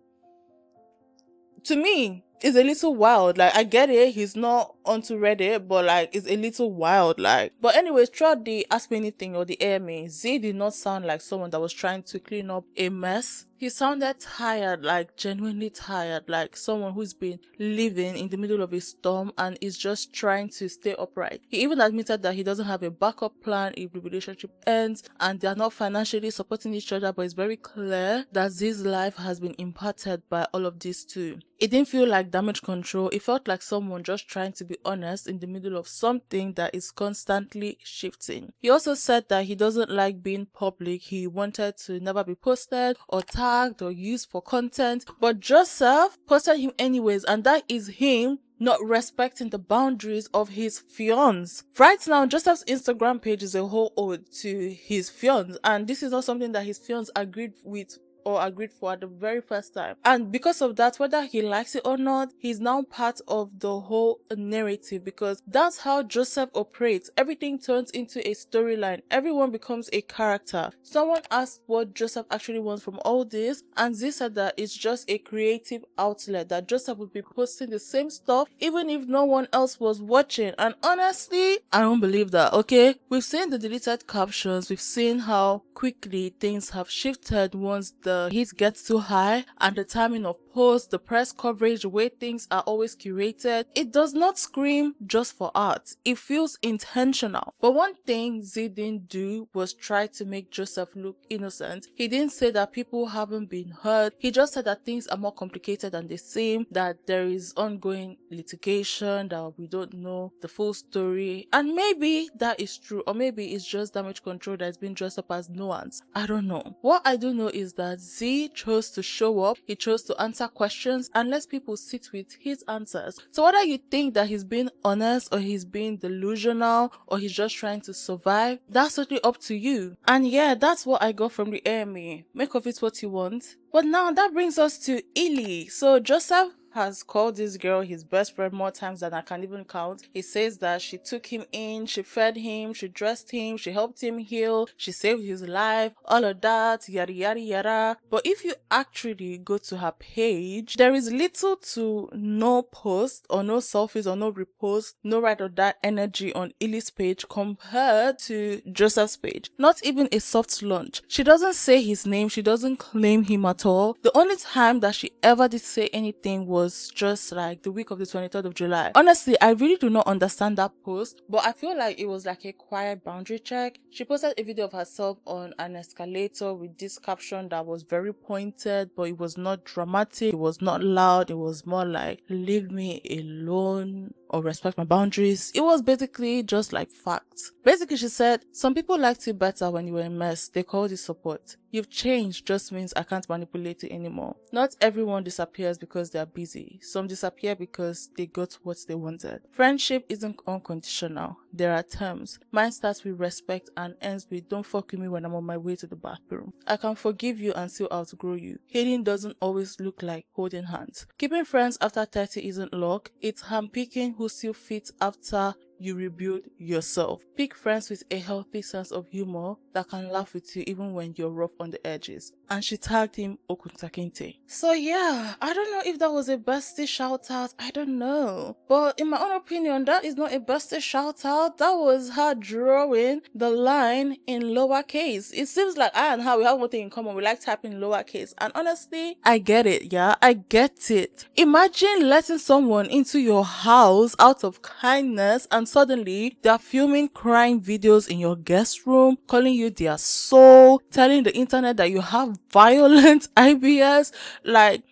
To me, it's a little wild. Like, I get it, he's not onto Reddit, but like, it's a little wild. Like, but anyways, throughout the Ask Me Anything or the AMA, Z did not sound like someone that was trying to clean up a mess. He sounded tired, like genuinely tired, like someone who's been living in the middle of a storm and is just trying to stay upright. He even admitted that he doesn't have a backup plan if the relationship ends and they are not financially supporting each other, but it's very clear that Z's life has been impacted by all of this too. It didn't feel like damage control. It felt like someone just trying to be honest in the middle of something that is constantly shifting. He also said that he doesn't like being public. He wanted to never be posted or tagged or used for content, but Joseph posted him anyways, and that is him not respecting the boundaries of his fiance. Right now, Joseph's Instagram page is a whole ode to his fiance, and this is not something that his fiance agreed with or agreed for at the very first time. And because of that, whether he likes it or not, he's now part of the whole narrative, because that's how Joseph operates. Everything turns into a storyline. Everyone becomes a character. Someone asked what Joseph actually wants from all this, and Z said that it's just a creative outlet, that Joseph would be posting the same stuff even if no one else was watching. And honestly, I don't believe that, okay? We've seen the deleted captions, we've seen how quickly things have shifted once the heat gets too high, and the timing of posts, the press coverage, the way things are always curated. It does not scream just for art. It feels intentional. But one thing Z didn't do was try to make Joseph look innocent. He didn't say that people haven't been hurt. He just said that things are more complicated than they seem, that there is ongoing litigation, that we don't know the full story. And maybe that is true, or maybe it's just damage control that is being dressed up as nuance. I don't know. What I do know is that Z chose to show up, he chose to answer questions and let people sit with his answers. So whether you think that he's being honest, or he's being delusional, or he's just trying to survive, that's totally up to you. And yeah, that's what I got from the AMA. Make of it what you want. But now that brings us to Illy. So Joseph has called this girl his best friend more times than I can even count. He says that she took him in, she fed him, she dressed him, she helped him heal, she saved his life, all of that, yada yada yada. But if you actually go to her page, there is little to no post, or no selfies, or no repost, no ride or die energy on Illy's page compared to Joseph's page. Not even a soft launch. She doesn't say his name, she doesn't claim him at all. The only time that she ever did say anything was just like the week of the 23rd of July. Honestly, I really do not understand that post, but I feel like it was like a quiet boundary check. She posted a video of herself on an escalator with this caption that was very pointed, but it was not dramatic, it was not loud, it was more like, leave me alone, or respect my boundaries. It was basically just like facts. Basically, she said, some people liked you better when you were a mess. They called you support. You've changed just means I can't manipulate you anymore. Not everyone disappears because they are busy. Some disappear because they got what they wanted. Friendship isn't unconditional. There are terms. Mine starts with respect and ends with don't fuck with me when I'm on my way to the bathroom. I can forgive you and still outgrow you. Healing doesn't always look like holding hands. Keeping friends after 30 isn't luck. It's handpicking who still fits after you rebuild yourself. Pick friends with a healthy sense of humor that can laugh with you even when you're rough on the edges. And she tagged him Okuntakinte. So yeah, I don't know if that was a bestie shout out. I don't know. But in my own opinion, that is not a bestie shout out. That was her drawing the line in lowercase. It seems like I and her, we have one thing in common. We like typing lowercase. And honestly, I get it. Yeah, I get it. Imagine letting someone into your house out of kindness, and suddenly they're filming crime videos in your guest room, calling you their soul, telling the internet that you have violent IBS. Like,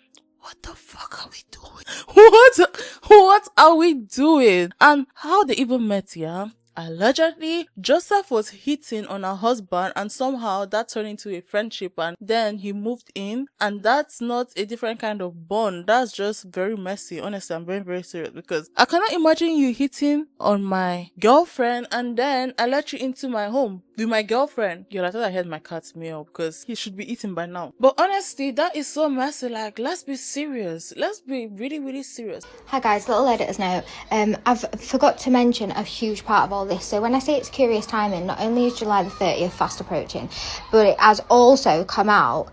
what the fuck are we doing? What are we doing? And how they even met, yeah? Allegedly, Joseph was hitting on her husband, and somehow that turned into a friendship, and then he moved in, and that's not a different kind of bond. That's just very messy. Honestly, I'm very, very serious, because I cannot imagine you hitting on my girlfriend and then I let you into my home with my girlfriend. Yo, I thought I heard my cat's meow because he should be eating by now. But honestly, that is so messy. Like, let's be serious. Let's be really, really serious. Hi guys, little editor's note. I've forgot to mention a huge part of all this. So when I say it's curious timing, not only is July the 30th fast approaching, but it has also come out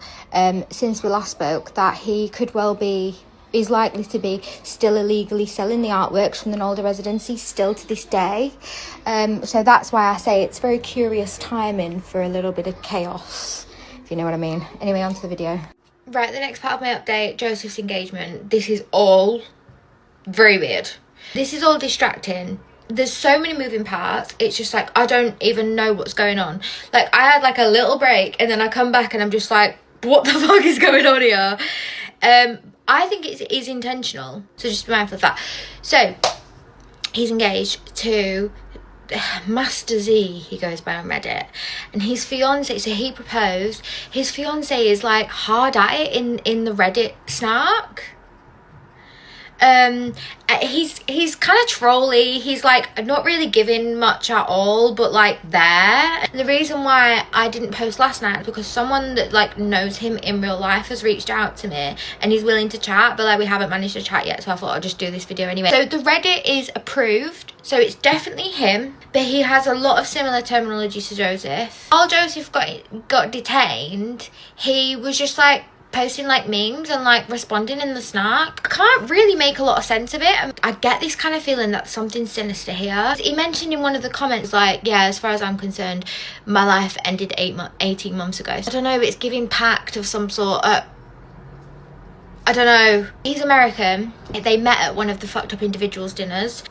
since we last spoke that he could well be, is likely to be still illegally selling the artworks from the Nolde residency still to this day. So that's why I say it's very curious timing for a little bit of chaos, if you know what I mean. Anyway, on to the video. Right, the next part of my update, Joseph's engagement. This is all very weird. This is all distracting. There's so many moving parts. It's just like, I don't even know what's going on. Like, I had like a little break and then I come back and I'm just like, what the fuck is going on here? I think it is intentional, so just be mindful of that. So, he's engaged to Master Z, he goes by on Reddit, and his fiance, so he proposed. His fiance is like hard at it in the Reddit snark. He's kind of trolly. He's like not really giving much at all, but like there. And the reason why I didn't post last night is because someone that like knows him in real life has reached out to me and he's willing to chat, but like we haven't managed to chat yet, so I thought I'd just do this video anyway. So the Reddit is approved, so it's definitely him, but he has a lot of similar terminology to Joseph. While Joseph got detained, he was just like posting like memes and like responding in the snack. I can't really make a lot of sense of it. I get this kind of feeling that something's sinister here. He mentioned in one of the comments like, yeah, as far as I'm concerned, my life ended 18 months ago. So I don't know, it's giving pact of some sort. I don't know. He's American. They met at one of the fucked up individuals dinners.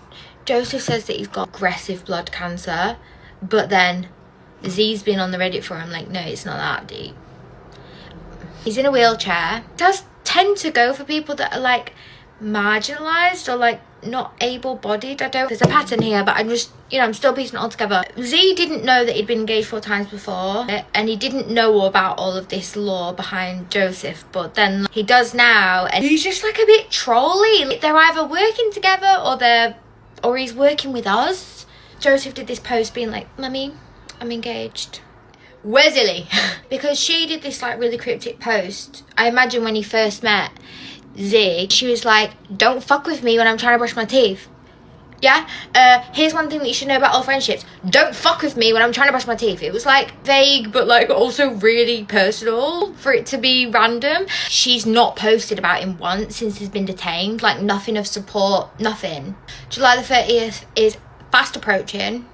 Joseph says that he's got aggressive blood cancer, but then Z's been on the Reddit for him like, no, it's not that deep. He's in a wheelchair. It does tend to go for people that are like marginalized or like not able-bodied. There's a pattern here, but I'm just, you know, I'm still piecing it all together. Z didn't know that he'd been engaged 4 times before, and he didn't know about all of this lore behind Joseph, but then he does now, and he's just like a bit trolly. They're either working together or he's working with us. Joseph did this post being like, Mummy, I'm engaged. Where's Illy? Because she did this like really cryptic post. I imagine when he first met Z, she was like, don't fuck with me when I'm trying to brush my teeth. Yeah? Here's one thing that you should know about all friendships. Don't fuck with me when I'm trying to brush my teeth. It was like vague, but like also really personal for it to be random. She's not posted about him once since he's been detained. Like nothing of support, nothing. July the 30th is fast approaching.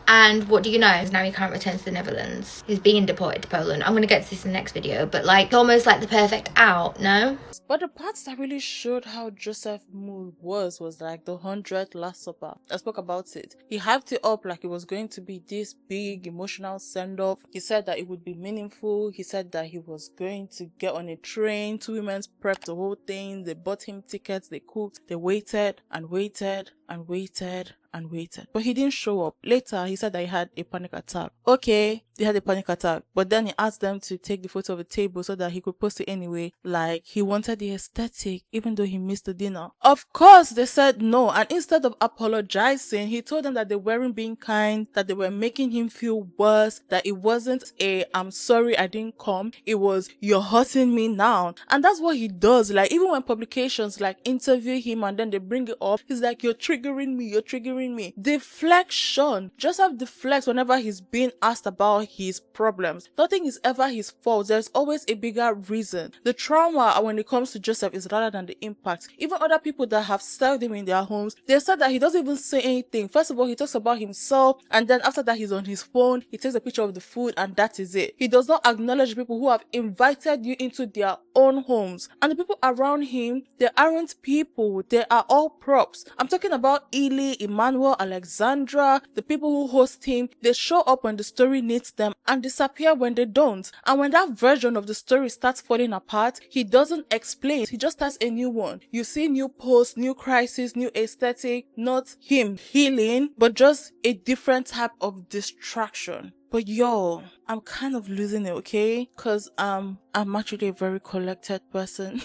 And what do you know? Now he can't return to the Netherlands. He's being deported to Poland. I'm going to get to this in the next video. But like, almost like the perfect out, no? But the parts that really showed how Joseph moved was like the 100th Last Supper. I spoke about it. He hyped it up like it was going to be this big emotional send-off. He said that it would be meaningful. He said that he was going to get on a train. 2 women prepped the whole thing. They bought him tickets. They cooked. They waited and waited and waited and waited. But he didn't show up. Later, he said that he had a panic attack. Okay, he had a panic attack. But then he asked them to take the photo of the table so that he could post it anyway. Like, he wanted the aesthetic, even though he missed the dinner. Of course, they said no. And instead of apologizing, he told them that they weren't being kind, that they were making him feel worse, that it wasn't a, I'm sorry I didn't come. It was, you're hurting me now. And that's what he does. Like, even when publications like interview him and then they bring it up, he's like, you're triggering me. You're triggering me. Deflection. Joseph deflects whenever he's being asked about his problems. Nothing is ever his fault. There's always a bigger reason. The trauma when it comes to Joseph is rather than the impact. Even other people that have served him in their homes, they said that he doesn't even say anything. First of all, he talks about himself, and then after that he's on his phone, he takes a picture of the food, and that is it. He does not acknowledge people who have invited you into their own homes. And the people around him, they aren't people. They are all props. I'm talking about Ely, Emmanuel, Alexandra, the people who host him. They show up when the story needs them and disappear when they don't. And when that version of the story starts falling apart, he doesn't explain. He just starts a new one. You see new posts, new crisis, new aesthetic, not him healing, but just a different type of distraction. But yo, I'm kind of losing it, okay? Because I'm actually a very collected person.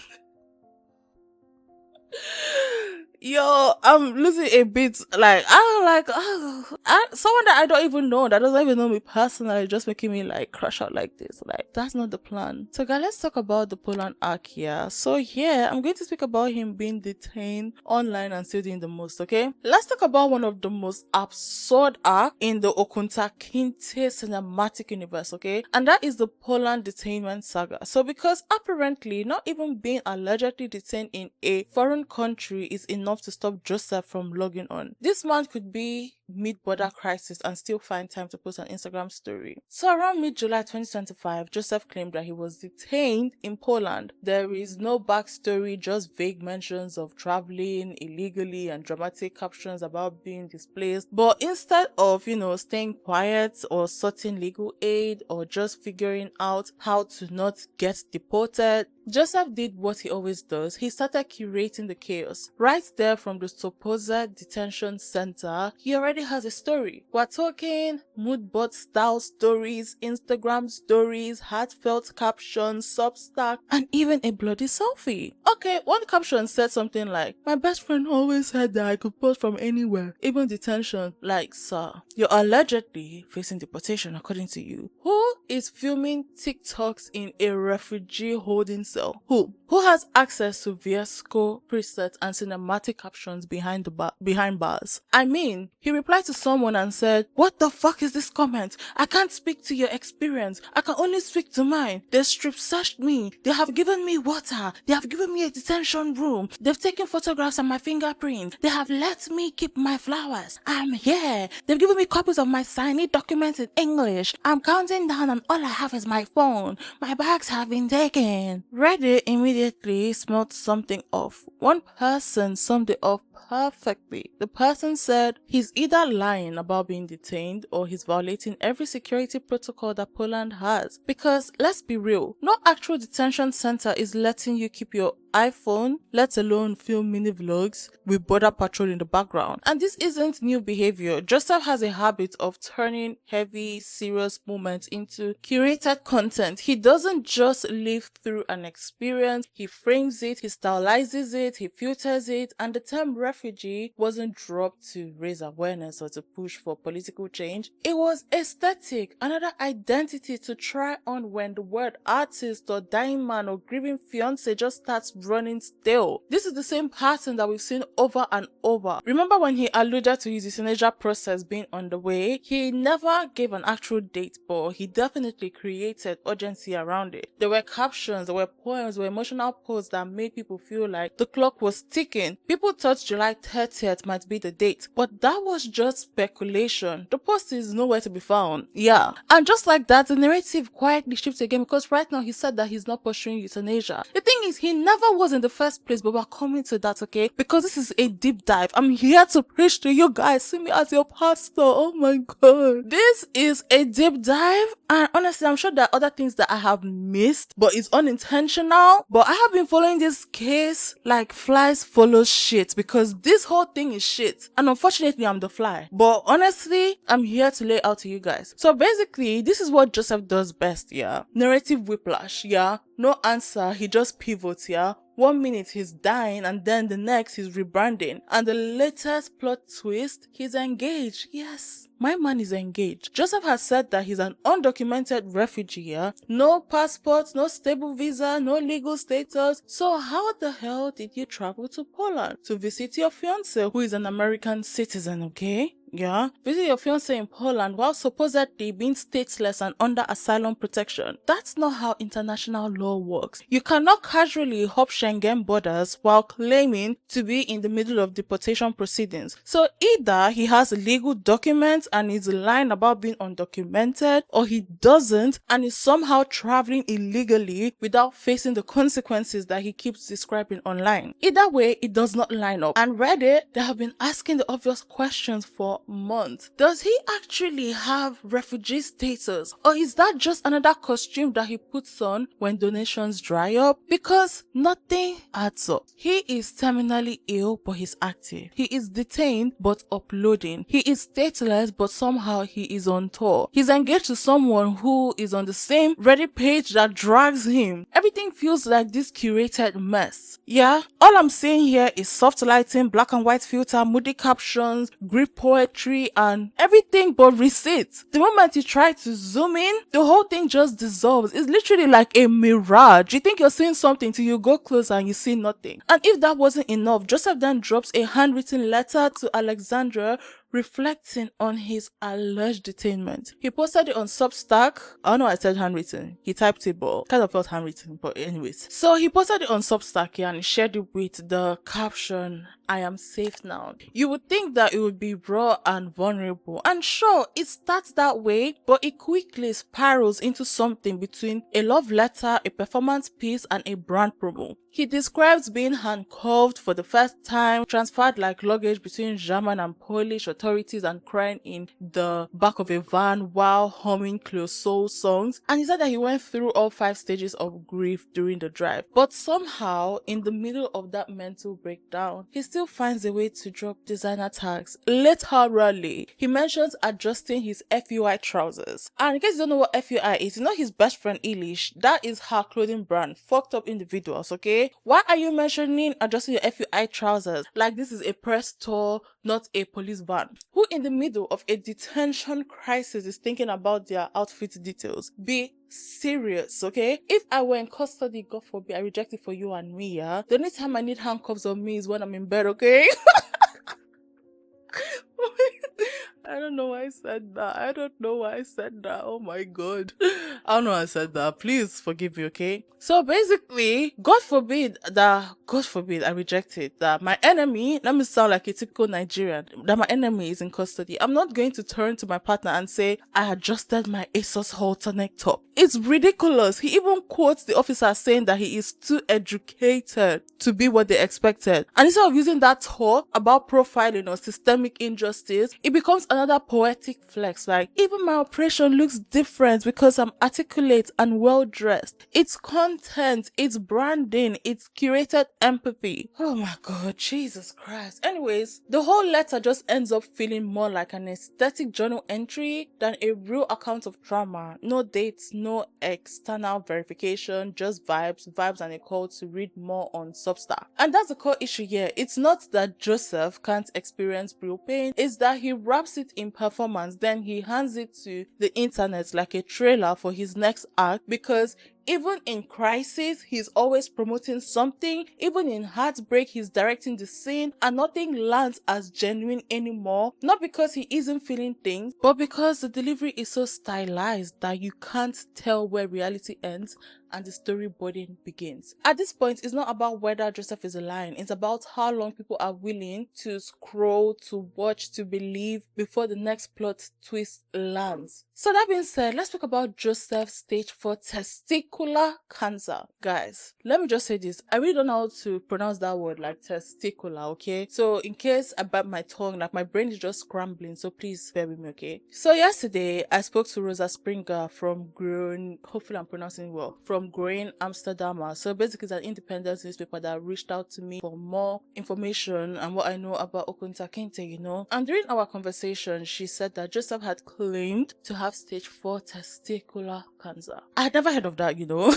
Yo, I'm losing a bit. Like, someone that I don't even know, that doesn't even know me personally, just making me like crash out like this. Like, that's not the plan. So guys, let's talk about the Poland arc here. So yeah, I'm going to speak about him being detained online and still doing the most, okay? Let's talk about one of the most absurd arcs in the Okuntakinte cinematic universe, okay? And that is the Poland detainment saga. So because apparently not even being allegedly detained in a foreign country is enough to stop Joseph from logging on. This man could be mid-border crisis and still find time to post an Instagram story. So around mid-July 2025, Joseph claimed that he was detained in Poland. There is no backstory, just vague mentions of traveling illegally and dramatic captions about being displaced. But instead of, staying quiet or sorting legal aid or just figuring out how to not get deported, Joseph did what he always does. He started curating the chaos. Right there from the supposed detention center, he already everybody has a story. We're talking mood board style stories, Instagram stories, heartfelt captions, Substack, and even a bloody selfie. Okay, one caption said something like, "My best friend always said that I could post from anywhere, even detention." Like, sir, you're allegedly facing deportation according to you. Who is filming TikToks in a refugee holding cell? Who? Who has access to VSCO presets and cinematic captions behind bars? I mean, he replied to someone and said, "What the fuck is this comment? I can't speak to your experience. I can only speak to mine. They strip searched me. They have given me water. They have given me a detention room. They've taken photographs and my fingerprint. They have let me keep my flowers. I'm here. They've given me copies of my signed documented English. I'm counting down and all I have is my phone. My bags have been taken." Reddit immediately smelled something off. One person summed it up perfectly. The person said he's either lying about being detained or he's violating every security protocol that Poland has. Because let's be real, no actual detention center is letting you keep your iPhone, let alone film mini vlogs with border patrol in the background. And this isn't new behavior. Joseph has a habit of turning heavy, serious moments into curated content. He doesn't just live through an experience, he frames it, he stylizes it, he filters it, and the term refugee wasn't dropped to raise awareness or to push for political change. It was aesthetic, another identity to try on when the word artist or dying man or grieving fiance just starts running stale. This is the same pattern that we've seen over and over. Remember when he alluded to his euthanasia process being underway? He never gave an actual date, but he definitely created urgency around it. There were captions, there were poems, there were emotional posts that made people feel like the clock was ticking. People thought July 30th might be the date, but that was just speculation. The post is nowhere to be found. Yeah. And just like that, the narrative quietly shifts again, because right now he said that he's not pursuing euthanasia. The thing is, he never was in the first place, but we're coming to that, okay? Because this is a deep dive. I'm here to preach to you guys. See me as your pastor. Oh my god. This is a deep dive, and honestly, I'm sure there are other things that I have missed, but it's unintentional. But I have been following this case like flies follow shit, because this whole thing is shit. And unfortunately, I'm the fly. But honestly, I'm here to lay out to you guys. So basically, this is what Joseph does best, yeah? Narrative whiplash, yeah? No answer, he just pivots, yeah? 1 minute he's dying and then the next he's rebranding. And the latest plot twist, he's engaged. Yes, my man is engaged. Joseph has said that he's an undocumented refugee, yeah? No passport, no stable visa, no legal status. So how the hell did you travel to Poland to visit your fiance who is an American citizen, okay? Yeah, visit your fiance in Poland while supposedly being stateless and under asylum protection. That's not how international law works. You cannot casually hop Schengen borders while claiming to be in the middle of deportation proceedings. So either he has legal documents and is lying about being undocumented, or he doesn't and is somehow traveling illegally without facing the consequences that he keeps describing online. Either way, it does not line up. And Reddit, they have been asking the obvious questions for months. Does he actually have refugee status, or is that just another costume that he puts on when donations dry up? Because nothing adds up. He is terminally ill but he's active. He is detained but uploading. He is stateless but somehow he is on tour. He's engaged to someone who is on the same Reddit page that drags him. Everything feels like this curated mess. Yeah, all I'm seeing here is soft lighting, black and white filter, moody captions, grief poetry, and everything but receipts. The moment you try to zoom in, the whole thing just dissolves. It's literally like a mirage. You think you're seeing something till you go closer and you see nothing. And if that wasn't enough, Joseph then drops a handwritten letter to Alexandra reflecting on his alleged detainment. He posted it on Substack. I don't know why I said handwritten. He typed it, but kind of felt handwritten, but anyways. So he posted it on Substack, yeah, and he shared it with the caption, "I am safe now." You would think that it would be raw and vulnerable. And sure, it starts that way, but it quickly spirals into something between a love letter, a performance piece, and a brand promo. He describes being handcuffed for the first time, transferred like luggage between German and Polish authorities, and crying in the back of a van while humming close soul songs. And he said that he went through all 5 stages of grief during the drive. But somehow, in the middle of that mental breakdown, he still finds a way to drop designer tags. Literally. He mentions adjusting his FUI trousers. And in case you don't know what FUI is, it's not his best friend Eilish. That is her clothing brand. Fucked up individuals, okay? Why are you mentioning adjusting your FUI trousers like this is a press store, not a police van? Who in the middle of a detention crisis is thinking about their outfit details? Be serious, okay? If I were in custody, God forbid, I reject it for you and me, yeah? The only time I need handcuffs on me is when I'm in bed, okay? I don't know why I said that. Oh my god. I don't know why I said that. Please forgive me, okay? So basically, God forbid, I reject it, that my enemy, let me sound like a typical Nigerian, that my enemy is in custody. I'm not going to turn to my partner and say, I adjusted my ASOS halter neck top. It's ridiculous. He even quotes the officer saying that he is too educated to be what they expected. And instead of using that talk about profiling or systemic injustice, it becomes another poetic flex. Like, even my operation looks different because I'm articulate and well dressed. It's content, it's branding, it's curated empathy. Oh my god, Jesus Christ. Anyways, the whole letter just ends up feeling more like an aesthetic journal entry than a real account of trauma. No dates, no external verification, just vibes and a call to read more on Substack. And that's the core issue here. It's not that Joseph can't experience real pain, it's that he wraps it in performance, then he hands it to the internet like a trailer for his next act, because even in crisis, he's always promoting something. Even in heartbreak, he's directing the scene, and nothing lands as genuine anymore. Not because he isn't feeling things, but because the delivery is so stylized that you can't tell where reality ends and the storyboarding begins. At this point, it's not about whether Joseph is lying. It's about how long people are willing to scroll, to watch, to believe before the next plot twist lands. So that being said, let's talk about Joseph's stage 4 testicular cancer. Guys, let me just say this. I really don't know how to pronounce that word, like testicular, okay? So in case I bite my tongue, like my brain is just scrambling, so please bear with me, okay? So yesterday, I spoke to Rosa Springer from Groen, hopefully I'm pronouncing it well, from Groen Amsterdam. So basically it's an independent newspaper that reached out to me for more information and what I know about Okuntakinte, you know? And during our conversation, she said that Joseph had claimed to have stage 4 testicular cancer. I had never heard of that, you know?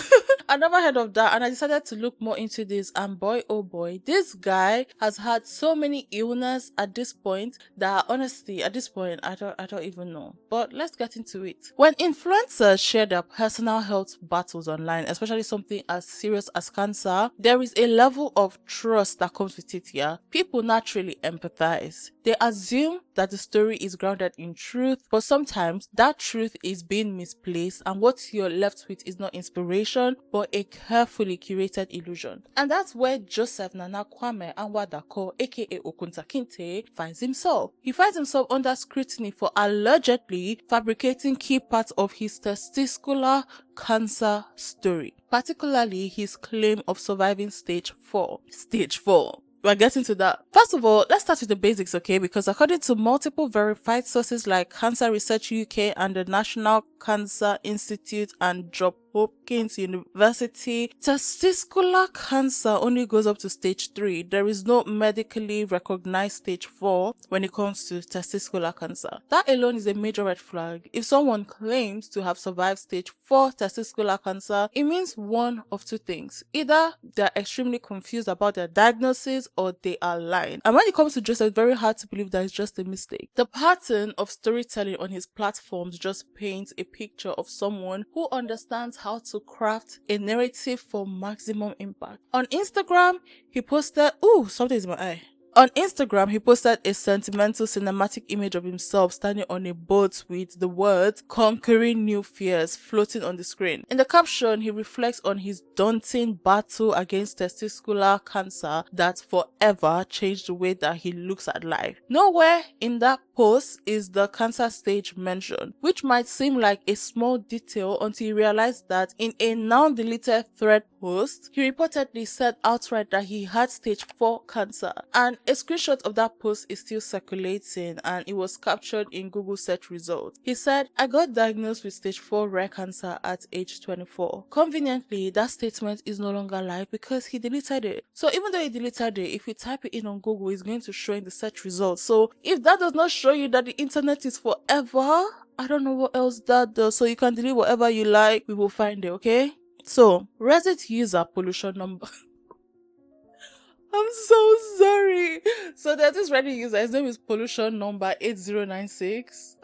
I never heard of that, and I decided to look more into this, and boy oh boy, this guy has had so many illness at this point that honestly at this point I don't even know. But let's get into it. When influencers share their personal health battles online, especially something as serious as cancer, there is a level of trust that comes with it here. People naturally empathize. They assume that the story is grounded in truth, but sometimes that truth is being misplaced, and what you're left with is not inspiration, but a carefully curated illusion. And that's where Joseph Nana Kwame Anwadako, aka Okuntakinte, finds himself. He finds himself under scrutiny for allegedly fabricating key parts of his testicular cancer story, particularly his claim of surviving stage 4. Stage 4. We're getting to that. First of all, let's start with the basics, okay? Because according to multiple verified sources like Cancer Research UK and the National Cancer Institute and Johns Hopkins University, testicular cancer only goes up to stage 3. There is no medically recognized stage 4 when it comes to testicular cancer. That alone is a major red flag. If someone claims to have survived stage 4 testicular cancer, it means one of two things. Either they're extremely confused about their diagnosis or they are lying. And when it comes to Joseph, it's very hard to believe that it's just a mistake. The pattern of storytelling on his platforms just paints a picture of someone who understands how to craft a narrative for maximum impact. On Instagram, he posted, something is in my eye. On Instagram, he posted a sentimental cinematic image of himself standing on a boat with the words "conquering new fears" floating on the screen. In the caption, he reflects on his daunting battle against testicular cancer that forever changed the way that he looks at life. Nowhere in that post is the cancer stage mentioned, which might seem like a small detail until you realize that in a now deleted thread post, he reportedly said outright that he had stage 4 cancer, and a screenshot of that post is still circulating and it was captured in Google search results. He said, "I got diagnosed with stage 4 rare cancer at age 24. Conveniently, that statement is no longer live because he deleted it. So even though he deleted it, if you type it in on Google, it's going to show in the search results. So if that does not show you that the internet is forever, I don't know what else that does. So you can delete whatever you like, we will find it, okay?" So, Reddit user pollution number. I'm so sorry. So there's this Reddit user, his name is pollution number 8096.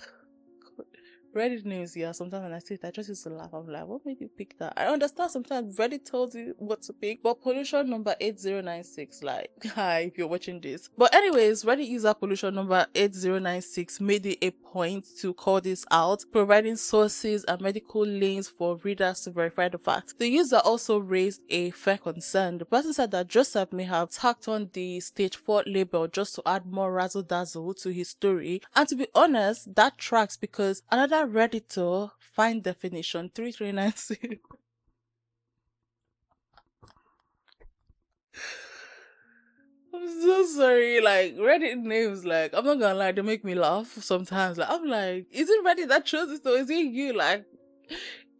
Reddit names, yeah, sometimes when I see it, I just used to laugh. I'm like, what made you pick that? I understand sometimes Reddit tells you what to pick, but pollution number 8096, like, hi, if you're watching this. But anyways, Reddit user pollution number 8096 made it a point to call this out, providing sources and medical links for readers to verify the fact. The user also raised a fair concern. The person said that Joseph may have tacked on the stage 4 label just to add more razzle dazzle to his story, and to be honest, that tracks because another Redditor, find definition 3396. I'm so sorry, like Reddit names, like I'm not gonna lie, they make me laugh sometimes. Like I'm like, is it Reddit that chose this or is it you? Like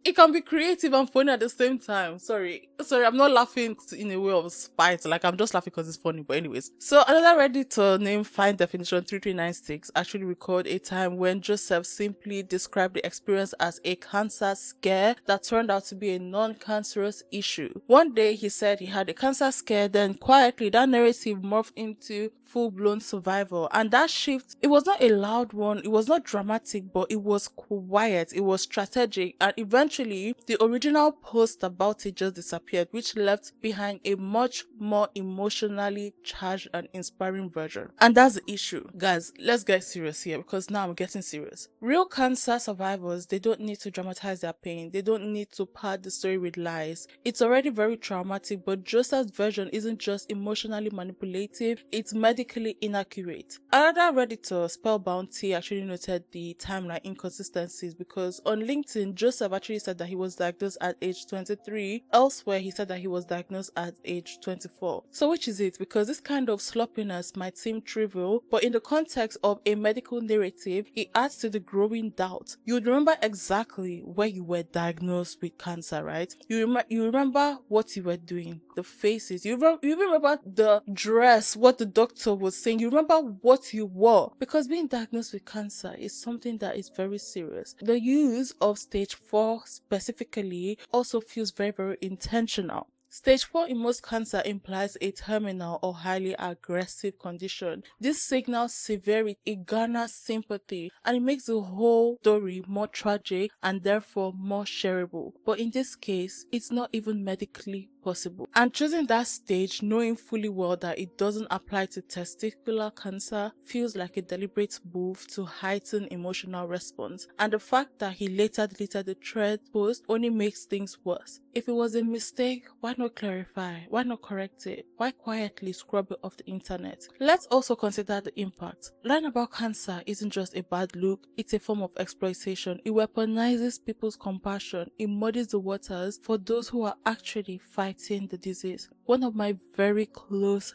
it can be creative and funny at the same time. Sorry, I'm not laughing in a way of spite. Like I'm just laughing because it's funny. But anyways, so another Redditor named Find Definition 3396 actually recorded a time when Joseph simply described the experience as a cancer scare that turned out to be a non-cancerous issue. One day he said he had a cancer scare, then quietly that narrative morphed into full-blown survival, and that shift, it was not a loud one, it was not dramatic, but it was quiet, it was strategic, and eventually the original post about it just disappeared, which left behind a much more emotionally charged and inspiring version. And that's the issue. Guys, let's get serious here because now I'm getting serious. Real cancer survivors, they don't need to dramatize their pain, they don't need to pad the story with lies. It's already very traumatic, but Joseph's version isn't just emotionally manipulative, it's medically inaccurate. Another Redditor, Spellbound T, actually noted the timeline inconsistencies because on LinkedIn, Joseph actually said that he was diagnosed at age 23. Elsewhere, he said that he was diagnosed at age 24. So which is it? Because this kind of sloppiness might seem trivial, but in the context of a medical narrative, it adds to the growing doubt. You would remember exactly where you were diagnosed with cancer, right? You remember what you were doing, the faces. You remember the dress, what the doctor was saying. You remember what you wore, because being diagnosed with cancer is something that is very serious. The use of stage 4 specifically also feels very, very intentional. Stage 4 in most cancer implies a terminal or highly aggressive condition. This signals severity, it garners sympathy, and it makes the whole story more tragic and therefore more shareable. But in this case, it's not even medically possible. And choosing that stage, knowing fully well that it doesn't apply to testicular cancer, feels like a deliberate move to heighten emotional response. And the fact that he later deleted the thread post only makes things worse. If it was a mistake, why not clarify? Why not correct it? Why quietly scrub it off the internet? Let's also consider the impact. Learning about cancer isn't just a bad look, it's a form of exploitation. It weaponizes people's compassion. It muddies the waters for those who are actually fighting the disease. One of my very close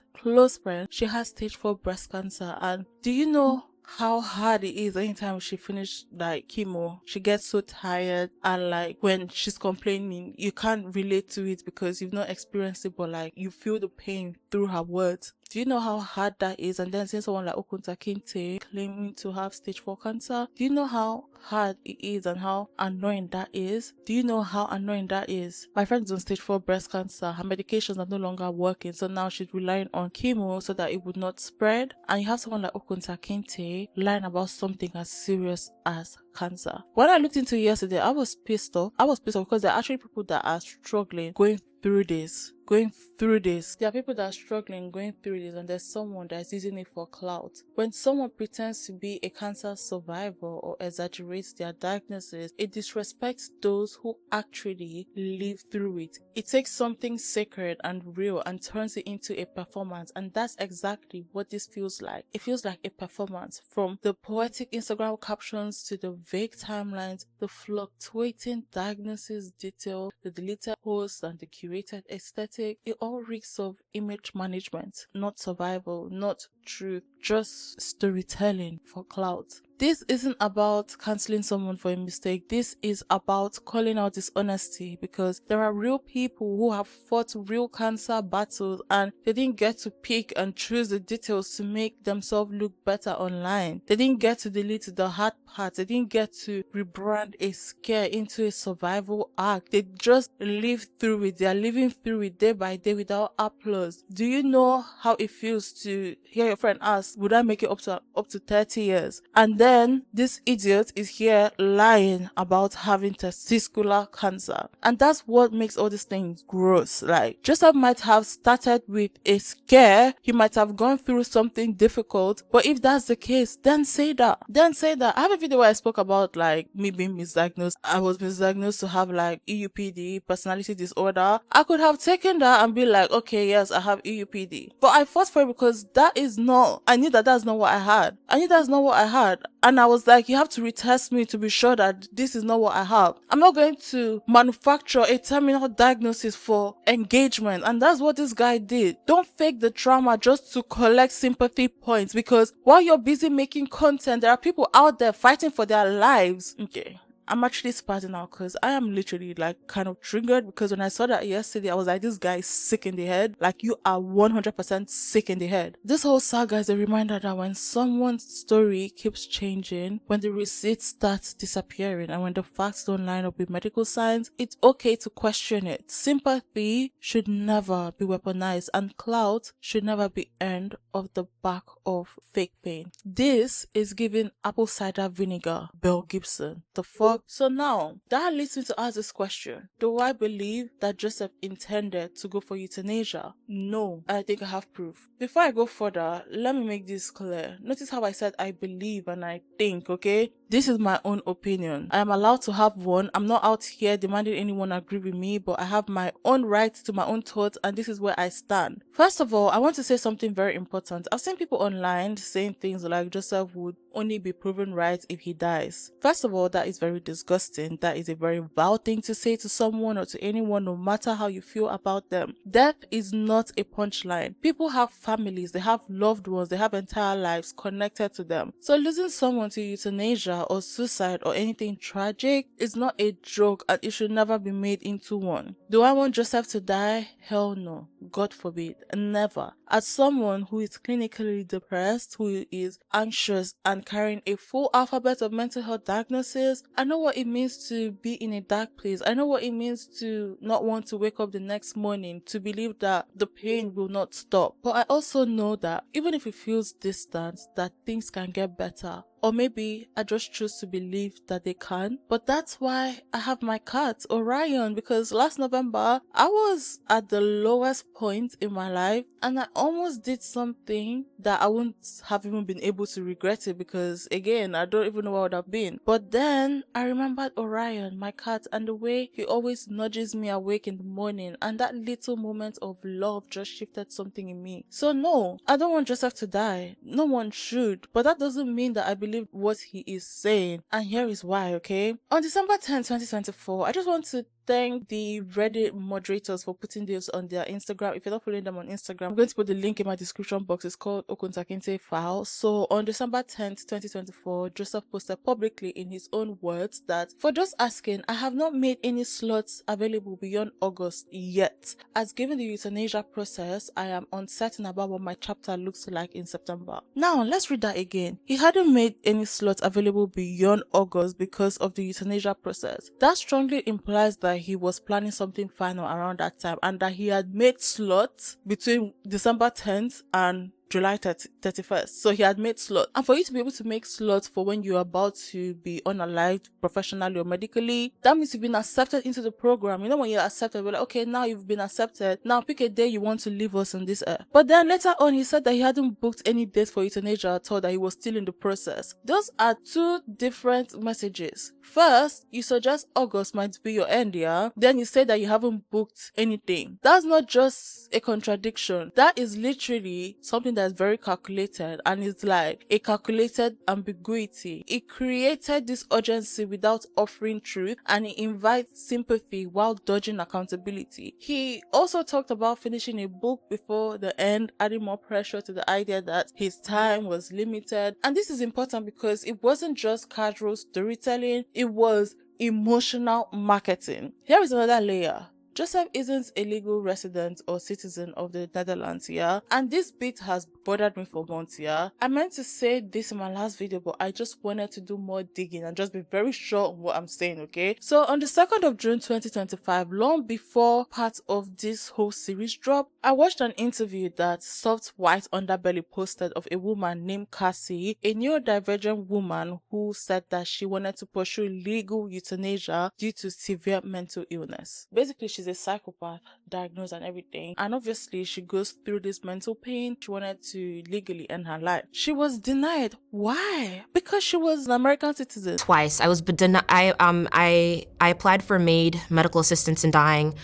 friends, she has stage 4 breast cancer, and do you know how hard it is anytime she finishes like chemo? She gets so tired, and like when she's complaining, you can't relate to it because you've not experienced it, but like you feel the pain through her words. Do you know how hard that is? And then seeing someone like Okuntakinte claiming to have stage 4 cancer, do you know how hard it is and how annoying that is? Do you know how annoying that is? My friend's on stage 4 breast cancer. Her medications are no longer working, so now she's relying on chemo so that it would not spread. And you have someone like Okuntakinte lying about something as serious as cancer. When I looked into it yesterday, I was pissed off. Because there are actually people that are struggling, going through this. Going through this. There are people that are struggling going through this, and there's someone that's using it for clout. When someone pretends to be a cancer survivor or exaggerates their diagnosis, it disrespects those who actually live through it. It takes something sacred and real and turns it into a performance, and that's exactly what this feels like. It feels like a performance. From the poetic Instagram captions to the vague timelines, the fluctuating diagnosis detail, the deleted posts, and the curated aesthetic, it all reeks of image management, not survival, not truth, just storytelling for clout. This isn't about canceling someone for a mistake. This is about calling out dishonesty, because there are real people who have fought real cancer battles and they didn't get to pick and choose the details to make themselves look better online. They didn't get to delete the hard parts. They didn't get to rebrand a scare into a survival arc. They just lived through it. They are living through it day by day without applause. Do you know how it feels to hear your friend ask, would I make it up to 30 years? And then this idiot is here lying about having testicular cancer. And that's what makes all these things gross. Like, Joseph might have started with a scare. He might have gone through something difficult. But if that's the case, then say that. I have a video where I spoke about like me being misdiagnosed. I was misdiagnosed to have like EUPD, personality disorder. I could have taken that and be like, okay, yes, I have EUPD. But I fought for it because I knew that that's not what I had. And I was like, you have to retest me to be sure that this is not what I have. I'm not going to manufacture a terminal diagnosis for engagement. And that's what this guy did. Don't fake the trauma just to collect sympathy points, because while you're busy making content, there are people out there fighting for their lives. Okay. I'm actually spazzing out because I am literally like kind of triggered, because when I saw that yesterday, I was like, this guy is sick in the head. Like, you are 100% sick in the head. This whole saga is a reminder that when someone's story keeps changing, when the receipts start disappearing, and when the facts don't line up with medical science, it's okay to question it. Sympathy should never be weaponized, and clout should never be earned off the back of fake pain. This is giving apple cider vinegar Bell Gibson. The fuck? So now, that leads me to ask this question. Do I believe that Joseph intended to go for euthanasia? No, I think I have proof. Before I go further, let me make this clear. Notice how I said I believe and I think, okay? This is my own opinion. I am allowed to have one. I'm not out here demanding anyone agree with me, but I have my own rights to my own thoughts, and this is where I stand. First of all, I want to say something very important. I've seen people online saying things like Joseph would only be proven right if he dies. First of all, that is very disgusting. That is a very vile thing to say to someone or to anyone, no matter how you feel about them. Death is not a punchline. People have families, they have loved ones, they have entire lives connected to them. So losing someone to euthanasia or suicide or anything tragic is not a joke, and it should never be made into one. Do I want Joseph to die? Hell no. God forbid. Never. As someone who is clinically depressed, who is anxious and carrying a full alphabet of mental health diagnoses, I know what it means to be in a dark place. I know what it means to not want to wake up the next morning, to believe that the pain will not stop. But I also know that even if it feels distant, that things can get better. Or maybe I just choose to believe that they can. But that's why I have my cat, Orion, because last November, I was at the lowest point in my life and I almost did something that I wouldn't have even been able to regret it, because again, I don't even know what would have been. But then I remembered Orion, my cat, and the way he always nudges me awake in the morning, and that little moment of love just shifted something in me. So no, I don't want Joseph to die. No one should. But that doesn't mean that I believe what he is saying, and here is why. Okay, on December 10th, 2024, I just want to thank the Reddit moderators for putting this on their Instagram. If you're not following them on Instagram, I'm going to put the link in my description box. It's called Okuntakinte file. So on December 10th, 2024, Joseph posted publicly in his own words that, for just asking, I have not made any slots available beyond August yet. As given the euthanasia process, I am uncertain about what my chapter looks like in September. Now, let's read that again. He hadn't made any slots available beyond August because of the euthanasia process. That strongly implies that he was planning something final around that time, and that he had made slots between December 10th and July 31st. So he had made slots. And for you to be able to make slots for when you're about to be unalived professionally or medically, that means you've been accepted into the program. You know, when you're accepted, we're like, okay, now you've been accepted. Now pick a day you want to leave us on this earth. But then later on, he said that he hadn't booked any date for euthanasia at all, that he was still in the process. Those are two different messages. First, you suggest August might be your end, yeah? Then you say that you haven't booked anything. That's not just a contradiction. That is literally something that's very calculated, and it's like a calculated ambiguity. It created this urgency without offering truth, and it invites sympathy while dodging accountability. He also talked about finishing a book before the end, adding more pressure to the idea that his time was limited. And this is important because it wasn't just casual storytelling, it was emotional marketing. Here is another layer. Joseph isn't a legal resident or citizen of the Netherlands, yeah? And this bit has bothered me for months, yeah? I meant to say this in my last video, but I just wanted to do more digging and just be very sure on what I'm saying, okay? So on the 2nd of June 2025, long before part of this whole series dropped, I watched an interview that Soft White Underbelly posted of a woman named Cassie, a neurodivergent woman who said that she wanted to pursue legal euthanasia due to severe mental illness. Basically, she's a psychopath, diagnosed and everything, and obviously she goes through this mental pain. She wanted to legally end her life. She was denied. Why? Because she was an American citizen. Twice. I was I applied for MAID, medical assistance in dying.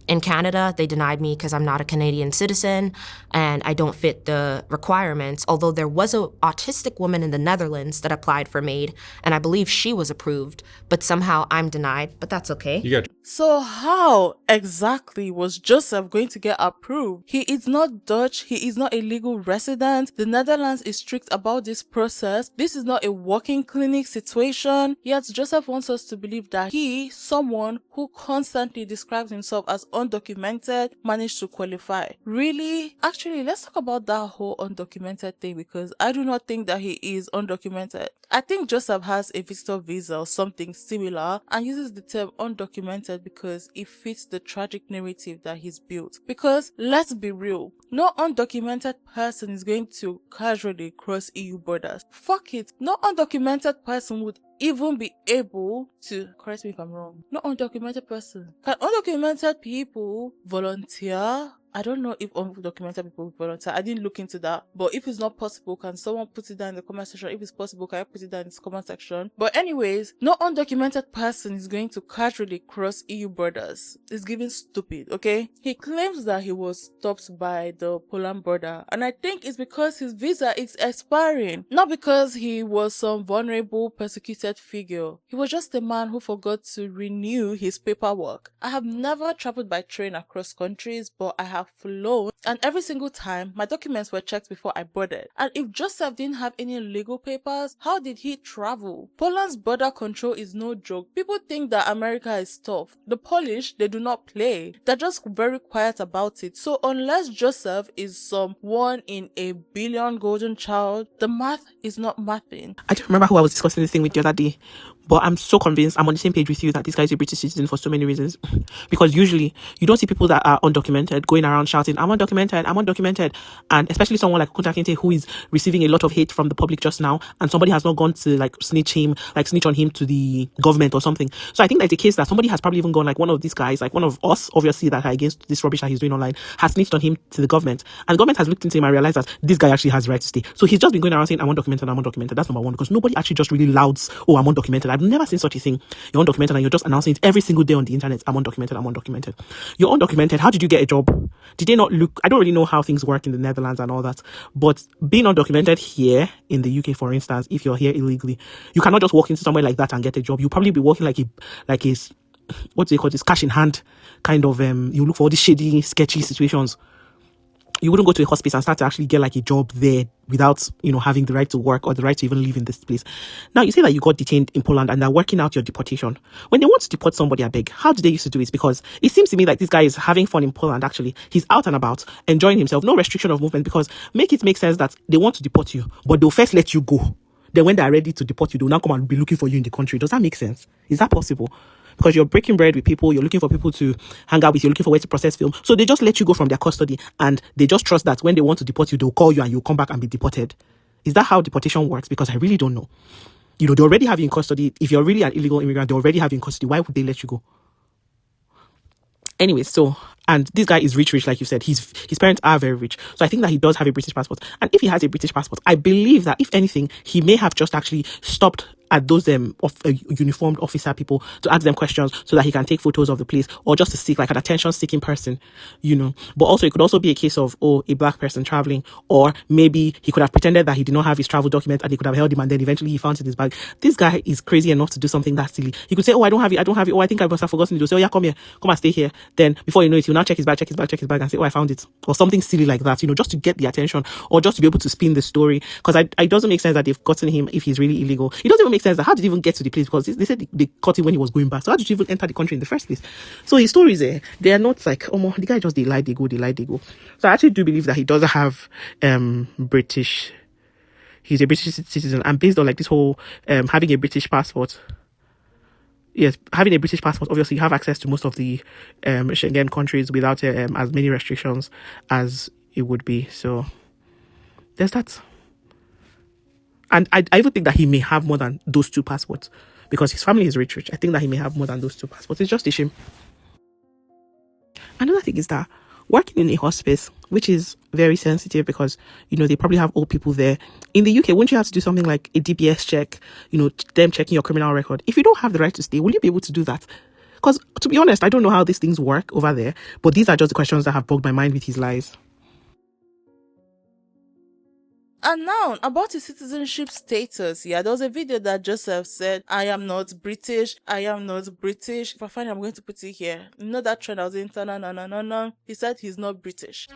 In Canada, they denied me because I'm not a Canadian citizen and I don't fit the requirements, although there was an autistic woman in the Netherlands that applied for MAID, and I believe she was approved, but somehow I'm denied, but that's okay. So how exactly was Joseph going to get approved? He is not Dutch, he is not a legal resident, the Netherlands is strict about this process, this is not a walking clinic situation, yet Joseph wants us to believe that he, someone who constantly describes himself as undocumented, managed to qualify. Really? Actually, let's talk about that whole undocumented thing, because I do not think that he is undocumented. I think Joseph has a visitor visa or something similar and uses the term undocumented because it fits the tragic narrative that he's built. Because let's be real, no undocumented person is going to casually cross EU borders. Fuck it, no undocumented person would even be able to, correct me if I'm wrong, no undocumented person. Can undocumented people volunteer? I don't know if undocumented people volunteer. I didn't look into that. But if it's not possible, can someone put it down in the comment section? If it's possible, can I put it down in the comment section? But anyways, no undocumented person is going to casually cross EU borders. It's giving stupid, okay? He claims that he was stopped by the Poland border. And I think it's because his visa is expiring. Not because he was some vulnerable, persecuted figure. He was just a man who forgot to renew his paperwork. I have never traveled by train across countries, but I have flown, and every single time my documents were checked before I boarded. And if Joseph didn't have any legal papers, how did he travel? Poland's border control is no joke. People think that America is tough. The Polish, they do not play. They're just very quiet about it. So unless Joseph is some 1 in a billion golden child, the math is not mathing. I don't remember who I was discussing this thing with the other day, but I'm so convinced I'm on the same page with you that this guy is a British citizen for so many reasons. Because usually you don't see people that are undocumented going around shouting, I'm undocumented. And especially someone like Okuntakinte, who is receiving a lot of hate from the public just now, and somebody has not gone to snitch on him to the government or something. So I think that's a case that somebody has probably even gone, like one of these guys, like one of us, obviously, that are against this rubbish that he's doing online, has snitched on him to the government. And the government has looked into him and realized that this guy actually has the right to stay. So he's just been going around saying, I'm undocumented. That's number one, because nobody actually just really louds, oh, I'm undocumented. I've never seen such a thing. You're undocumented and you're just announcing it every single day on the internet. I'm undocumented. You're undocumented. How did you get a job? Did they not look? I don't really know how things work in the Netherlands and all that, but being undocumented here in the UK, for instance, if you're here illegally, you cannot just walk into somewhere like that and get a job. You'll probably be working like a what do they call this, cash in hand kind of, you look for all these shady, sketchy situations. You wouldn't go to a hospice and start to actually get like a job there without, having the right to work or the right to even live in this place. Now, you say that you got detained in Poland and they're working out your deportation. When they want to deport somebody, I beg, how do they used to do it? Because it seems to me like this guy is having fun in Poland, actually. He's out and about, enjoying himself, no restriction of movement, because make it make sense that they want to deport you, but they'll first let you go. Then when they're ready to deport you, they'll now come and be looking for you in the country. Does that make sense? Is that possible? Because you're breaking bread with people, you're looking for people to hang out with, you're looking for where to process film. So they just let you go from their custody, and they just trust that when they want to deport you, they'll call you and you'll come back and be deported. Is that how deportation works? Because I really don't know. They already have you in custody. If you're really an illegal immigrant, they already have you in custody. Why would they let you go? Anyway, so, and this guy is rich, like you said. His parents are very rich. So I think that he does have a British passport. And if he has a British passport, I believe that if anything, he may have just actually stopped at those uniformed officer people to ask them questions so that he can take photos of the place, or just to seek like an attention-seeking person, But also, it could also be a case of, a black person traveling, or maybe he could have pretended that he did not have his travel documents and they could have held him, and then eventually he found it in his bag. This guy is crazy enough to do something that silly. He could say, I don't have it. Oh, I think I must have forgotten it. He'll say, yeah, come here, come and stay here. Then before you know it, he'll now check his bag and say, I found it, or something silly like that, just to get the attention, or just to be able to spin the story. Because it doesn't make sense that they've gotten him if he's really illegal. It doesn't even make sense that how did he even get to the place, because they said they caught him when he was going back. So how did you even enter the country in the first place? So his stories they are not like, the guy just they lie, they go. So I actually do believe that he does have British. He's a British citizen, and based on like this whole having a British passport. Yes, having a British passport, obviously you have access to most of the Schengen countries without as many restrictions as it would be. So there's that. And I even think that he may have more than those two passports, because his family is rich. I think that he may have more than those two passports. It's just a shame. Another thing is that working in a hospice, which is very sensitive because, they probably have old people there. In the UK, wouldn't you have to do something like a DBS check, them checking your criminal record? If you don't have the right to stay, will you be able to do that? Because, to be honest, I don't know how these things work over there, but these are just the questions that have bugged my mind with his lies. And now, about his citizenship status, there was a video that Joseph said, I am not British. If I find it, I'm going to put it here. That trend I was in, no. He said he's not British.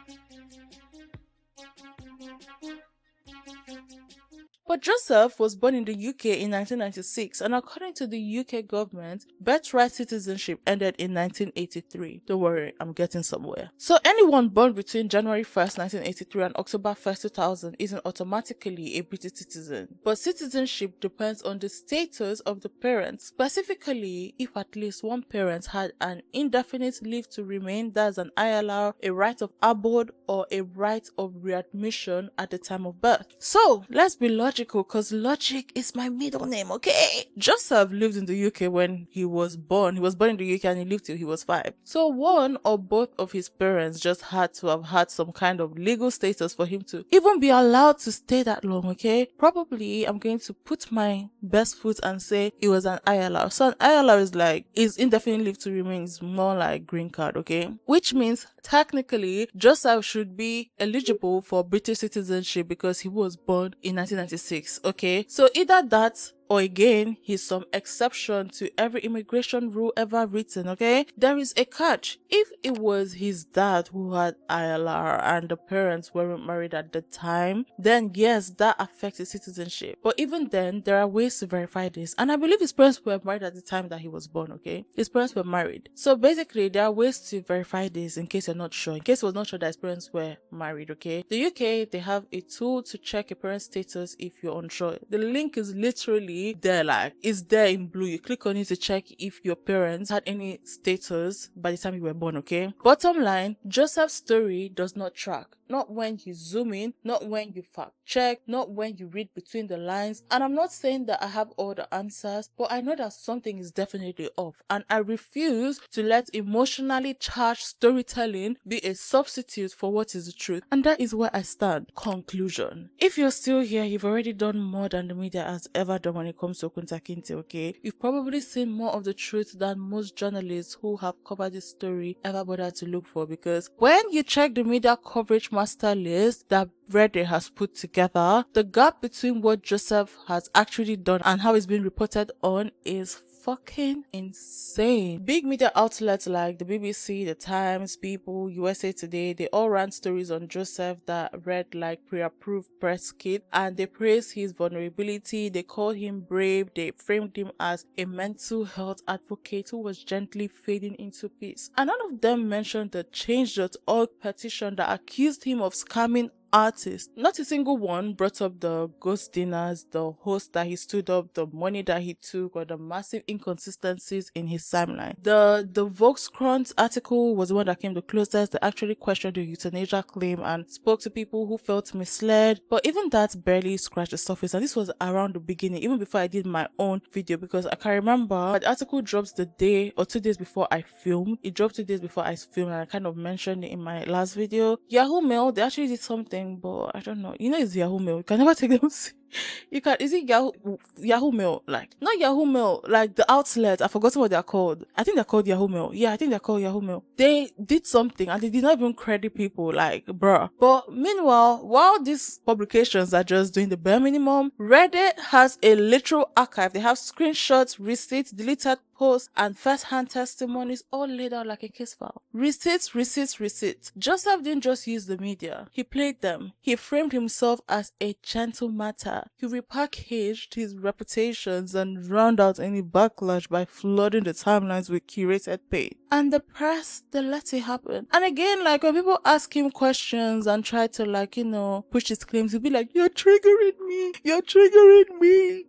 But Joseph was born in the UK in 1996, and according to the UK government, birthright citizenship ended in 1983. Don't worry, I'm getting somewhere. So anyone born between January 1st, 1983 and October 1st, 2000 isn't automatically a British citizen. But citizenship depends on the status of the parents, specifically if at least one parent had an indefinite leave to remain, that's an ILR, a right of abode, or a right of readmission at the time of birth. So let's be logical, because logic is my middle name, okay? Joseph lived in the UK when he was born. He was born in the UK and he lived till he was 5. So one or both of his parents just had to have had some kind of legal status for him to even be allowed to stay that long, okay? Probably I'm going to put my best foot and say it was an ILR. So an ILR is indefinite leave to remain. It's more like green card, okay? Which means technically Joseph should be eligible for British citizenship because he was born in 1996. Okay, so either that, or again, he's some exception to every immigration rule ever written, okay? There is a catch. If it was his dad who had ILR and the parents weren't married at the time, then yes, that affects his citizenship. But even then, there are ways to verify this. And I believe his parents were married at the time that he was born, okay? His parents were married. So basically, there are ways to verify this in case you're not sure. In case he was not sure that his parents were married, okay? The UK, they have a tool to check a parent's status if you're unsure. The link is literally there, it's there in blue. You click on it to check if your parents had any status by the time you were born, okay? Bottom line, Joseph's story does not track. Not when you zoom in, not when you fact check, not when you read between the lines. And I'm not saying that I have all the answers, but I know that something is definitely off. And I refuse to let emotionally charged storytelling be a substitute for what is the truth. And that is where I stand. Conclusion. If you're still here, you've already done more than the media has ever done when it comes to Okuntakinte, okay? You've probably seen more of the truth than most journalists who have covered this story ever bothered to look for, because when you check the media coverage master list that Reddit has put together, the gap between what Joseph has actually done and how it's been reported on is fucking insane. Big media outlets like the BBC, the Times, People, USA Today, they all ran stories on Joseph that read like pre-approved press kit, and they praised his vulnerability. They called him brave. They framed him as a mental health advocate who was gently fading into peace. And none of them mentioned the change.org petition that accused him of scamming artists. Not a single one brought up the ghost dinners, the host that he stood up, the money that he took, or the massive inconsistencies in his timeline. The Volkskrant article was the one that came the closest. They actually questioned the euthanasia claim and spoke to people who felt misled, but even that barely scratched the surface. And this was around the beginning, even before I did my own video, because I can remember the article drops the day or 2 days before I filmed. It dropped 2 days before I filmed, and I kind of mentioned it in my last video. Yahoo Mail, they actually did something, but I don't know. You know, it's Yahoo Mail. You can never take them seriously. You can, is it Yahoo Mail? Like, not Yahoo Mail, like the outlet. I've forgotten what they're called. I think they're called Yahoo Mail. Yeah, I think they're called Yahoo Mail. They did something and they did not even credit people, like, bruh. But meanwhile, while these publications are just doing the bare minimum, Reddit has a literal archive. They have screenshots, receipts, deleted posts, and first-hand testimonies all laid out like a case file. Receipts. Joseph didn't just use the media. He played them. He framed himself as a gentle matter. He repackaged his reputations and drowned out any backlash by flooding the timelines with curated pain. And the press, they let it happen. And again, like, when people ask him questions and try to, like, you know, push his claims, he'll be like, you're triggering me.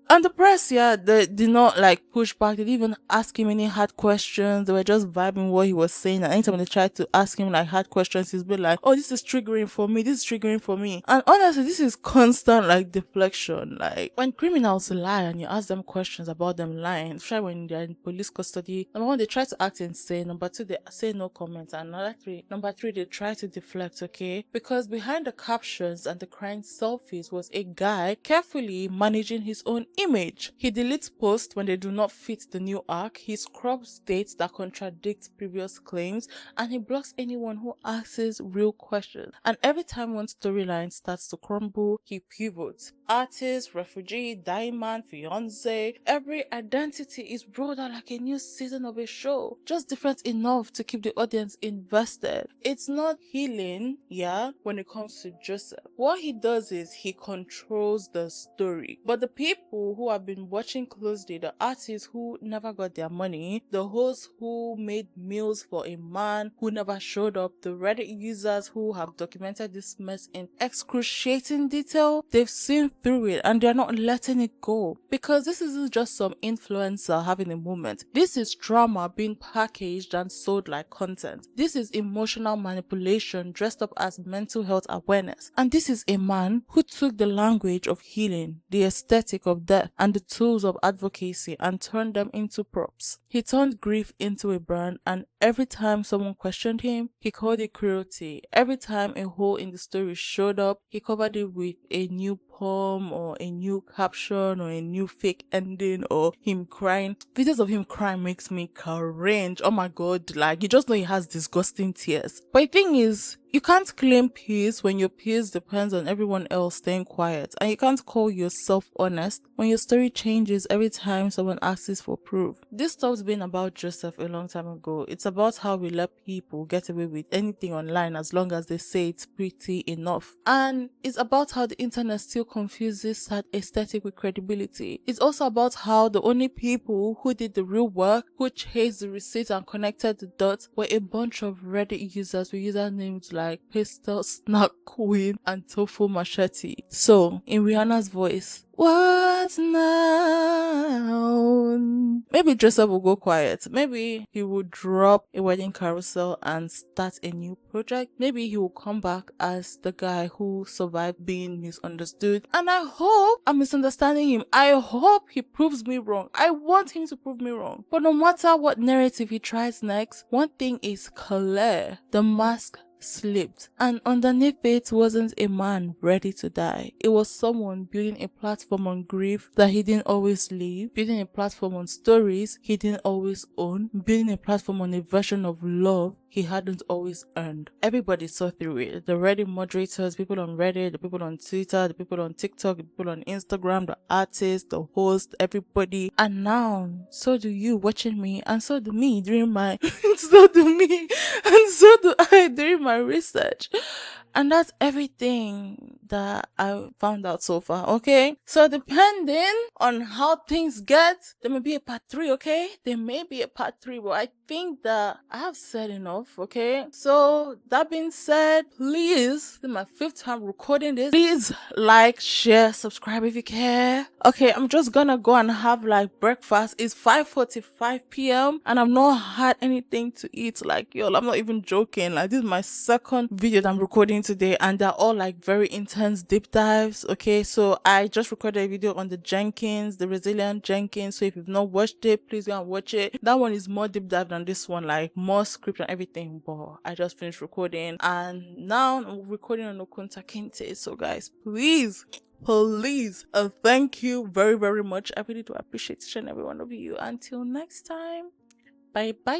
And the press, yeah, they did not, like, push back. They didn't even ask him any hard questions. They were just vibing what he was saying. And anytime they tried to ask him, like, hard questions, he's been like, oh, this is triggering for me. And honestly, this is constant, like, deflection. Like, when criminals lie and you ask them questions about them lying, especially when they're in police custody, number one, they try to act insane. Number two, they say no comment. And number three, they try to deflect, okay? Because behind the captions and the crying selfies was a guy carefully managing his own image. He deletes posts when they do not fit the new arc. He scrubs dates that contradict previous claims, and he blocks anyone who asks real questions. And every time one storyline starts to crumble, he pivots. Artist, refugee, dying man, fiance, every identity is brought out like a new season of a show, just different enough to keep the audience invested. It's not healing, yeah, when it comes to Joseph. What he does is he controls the story. But the people who have been watching closely, the artists who never got their money, the hosts who made meals for a man who never showed up, the Reddit users who have documented this mess in excruciating detail, they've seen through it and they're not letting it go. Because this isn't just some influencer having a moment. This is drama being packaged and sold like content. This is emotional manipulation dressed up as mental health awareness. And this is a man who took the language of healing, the aesthetic of death, and the tools of advocacy and turned them into props. He turned grief into a brand, and every time someone questioned him, he called it cruelty. Every time a hole in the story showed up, he covered it with a new poem or a new caption or a new fake ending or him crying. Videos of him crying makes me cringe. Oh my god, like, you just know he has disgusting tears. But the thing is, you can't claim peace when your peace depends on everyone else staying quiet, and you can't call yourself honest when your story changes every time someone asks for proof. This stopped being about Joseph a long time ago. It's about how we let people get away with anything online as long as they say it's pretty enough. And it's about how the internet still confuses that aesthetic with credibility. It's also about how the only people who did the real work, who chased the receipts and connected the dots, were a bunch of Reddit users with usernames like Pastel, Snack Queen, and Tofu Machete. So, in Rihanna's voice, what now? Maybe Joseph will go quiet. Maybe he will drop a wedding carousel and start a new project. Maybe he will come back as the guy who survived being misunderstood. And I hope I'm misunderstanding him. I hope he proves me wrong. I want him to prove me wrong. But no matter what narrative he tries next, one thing is clear. The mask slipped, and underneath it wasn't a man ready to die. It was someone building a platform on grief that he didn't always live, building a platform on stories he didn't always own, building a platform on a version of love he hadn't always earned. Everybody saw through it. The Reddit moderators, people on Reddit, the people on Twitter, the people on TikTok, the people on Instagram, the artists, the host, everybody. And now, so do you watching me, and so do me during my so do me, and so do I during my research. And that's everything. that I found out so far, okay? So depending on how things get, there may be a part 3, okay? There may be a part 3, but I think that I have said enough, okay? So that being said, please, this is my 5th time recording this. Please like, share, subscribe if you care. Okay, I'm just gonna go and have like breakfast. It's 5:45 p.m. and I've not had anything to eat. Like, yo, I'm not even joking. Like, this is my 2nd video that I'm recording today, and they're all like very intense deep dives. Okay, so I just recorded a video on the Jenkins, the resilient Jenkins. So if you've not watched it, please go and watch it. That one is more deep dive than this one, like more script and everything. But I just finished recording, and now I'm recording on Okuntakinte. So guys, please, thank you very, very much. I really do appreciate each and every one of you. Until next time, bye bye.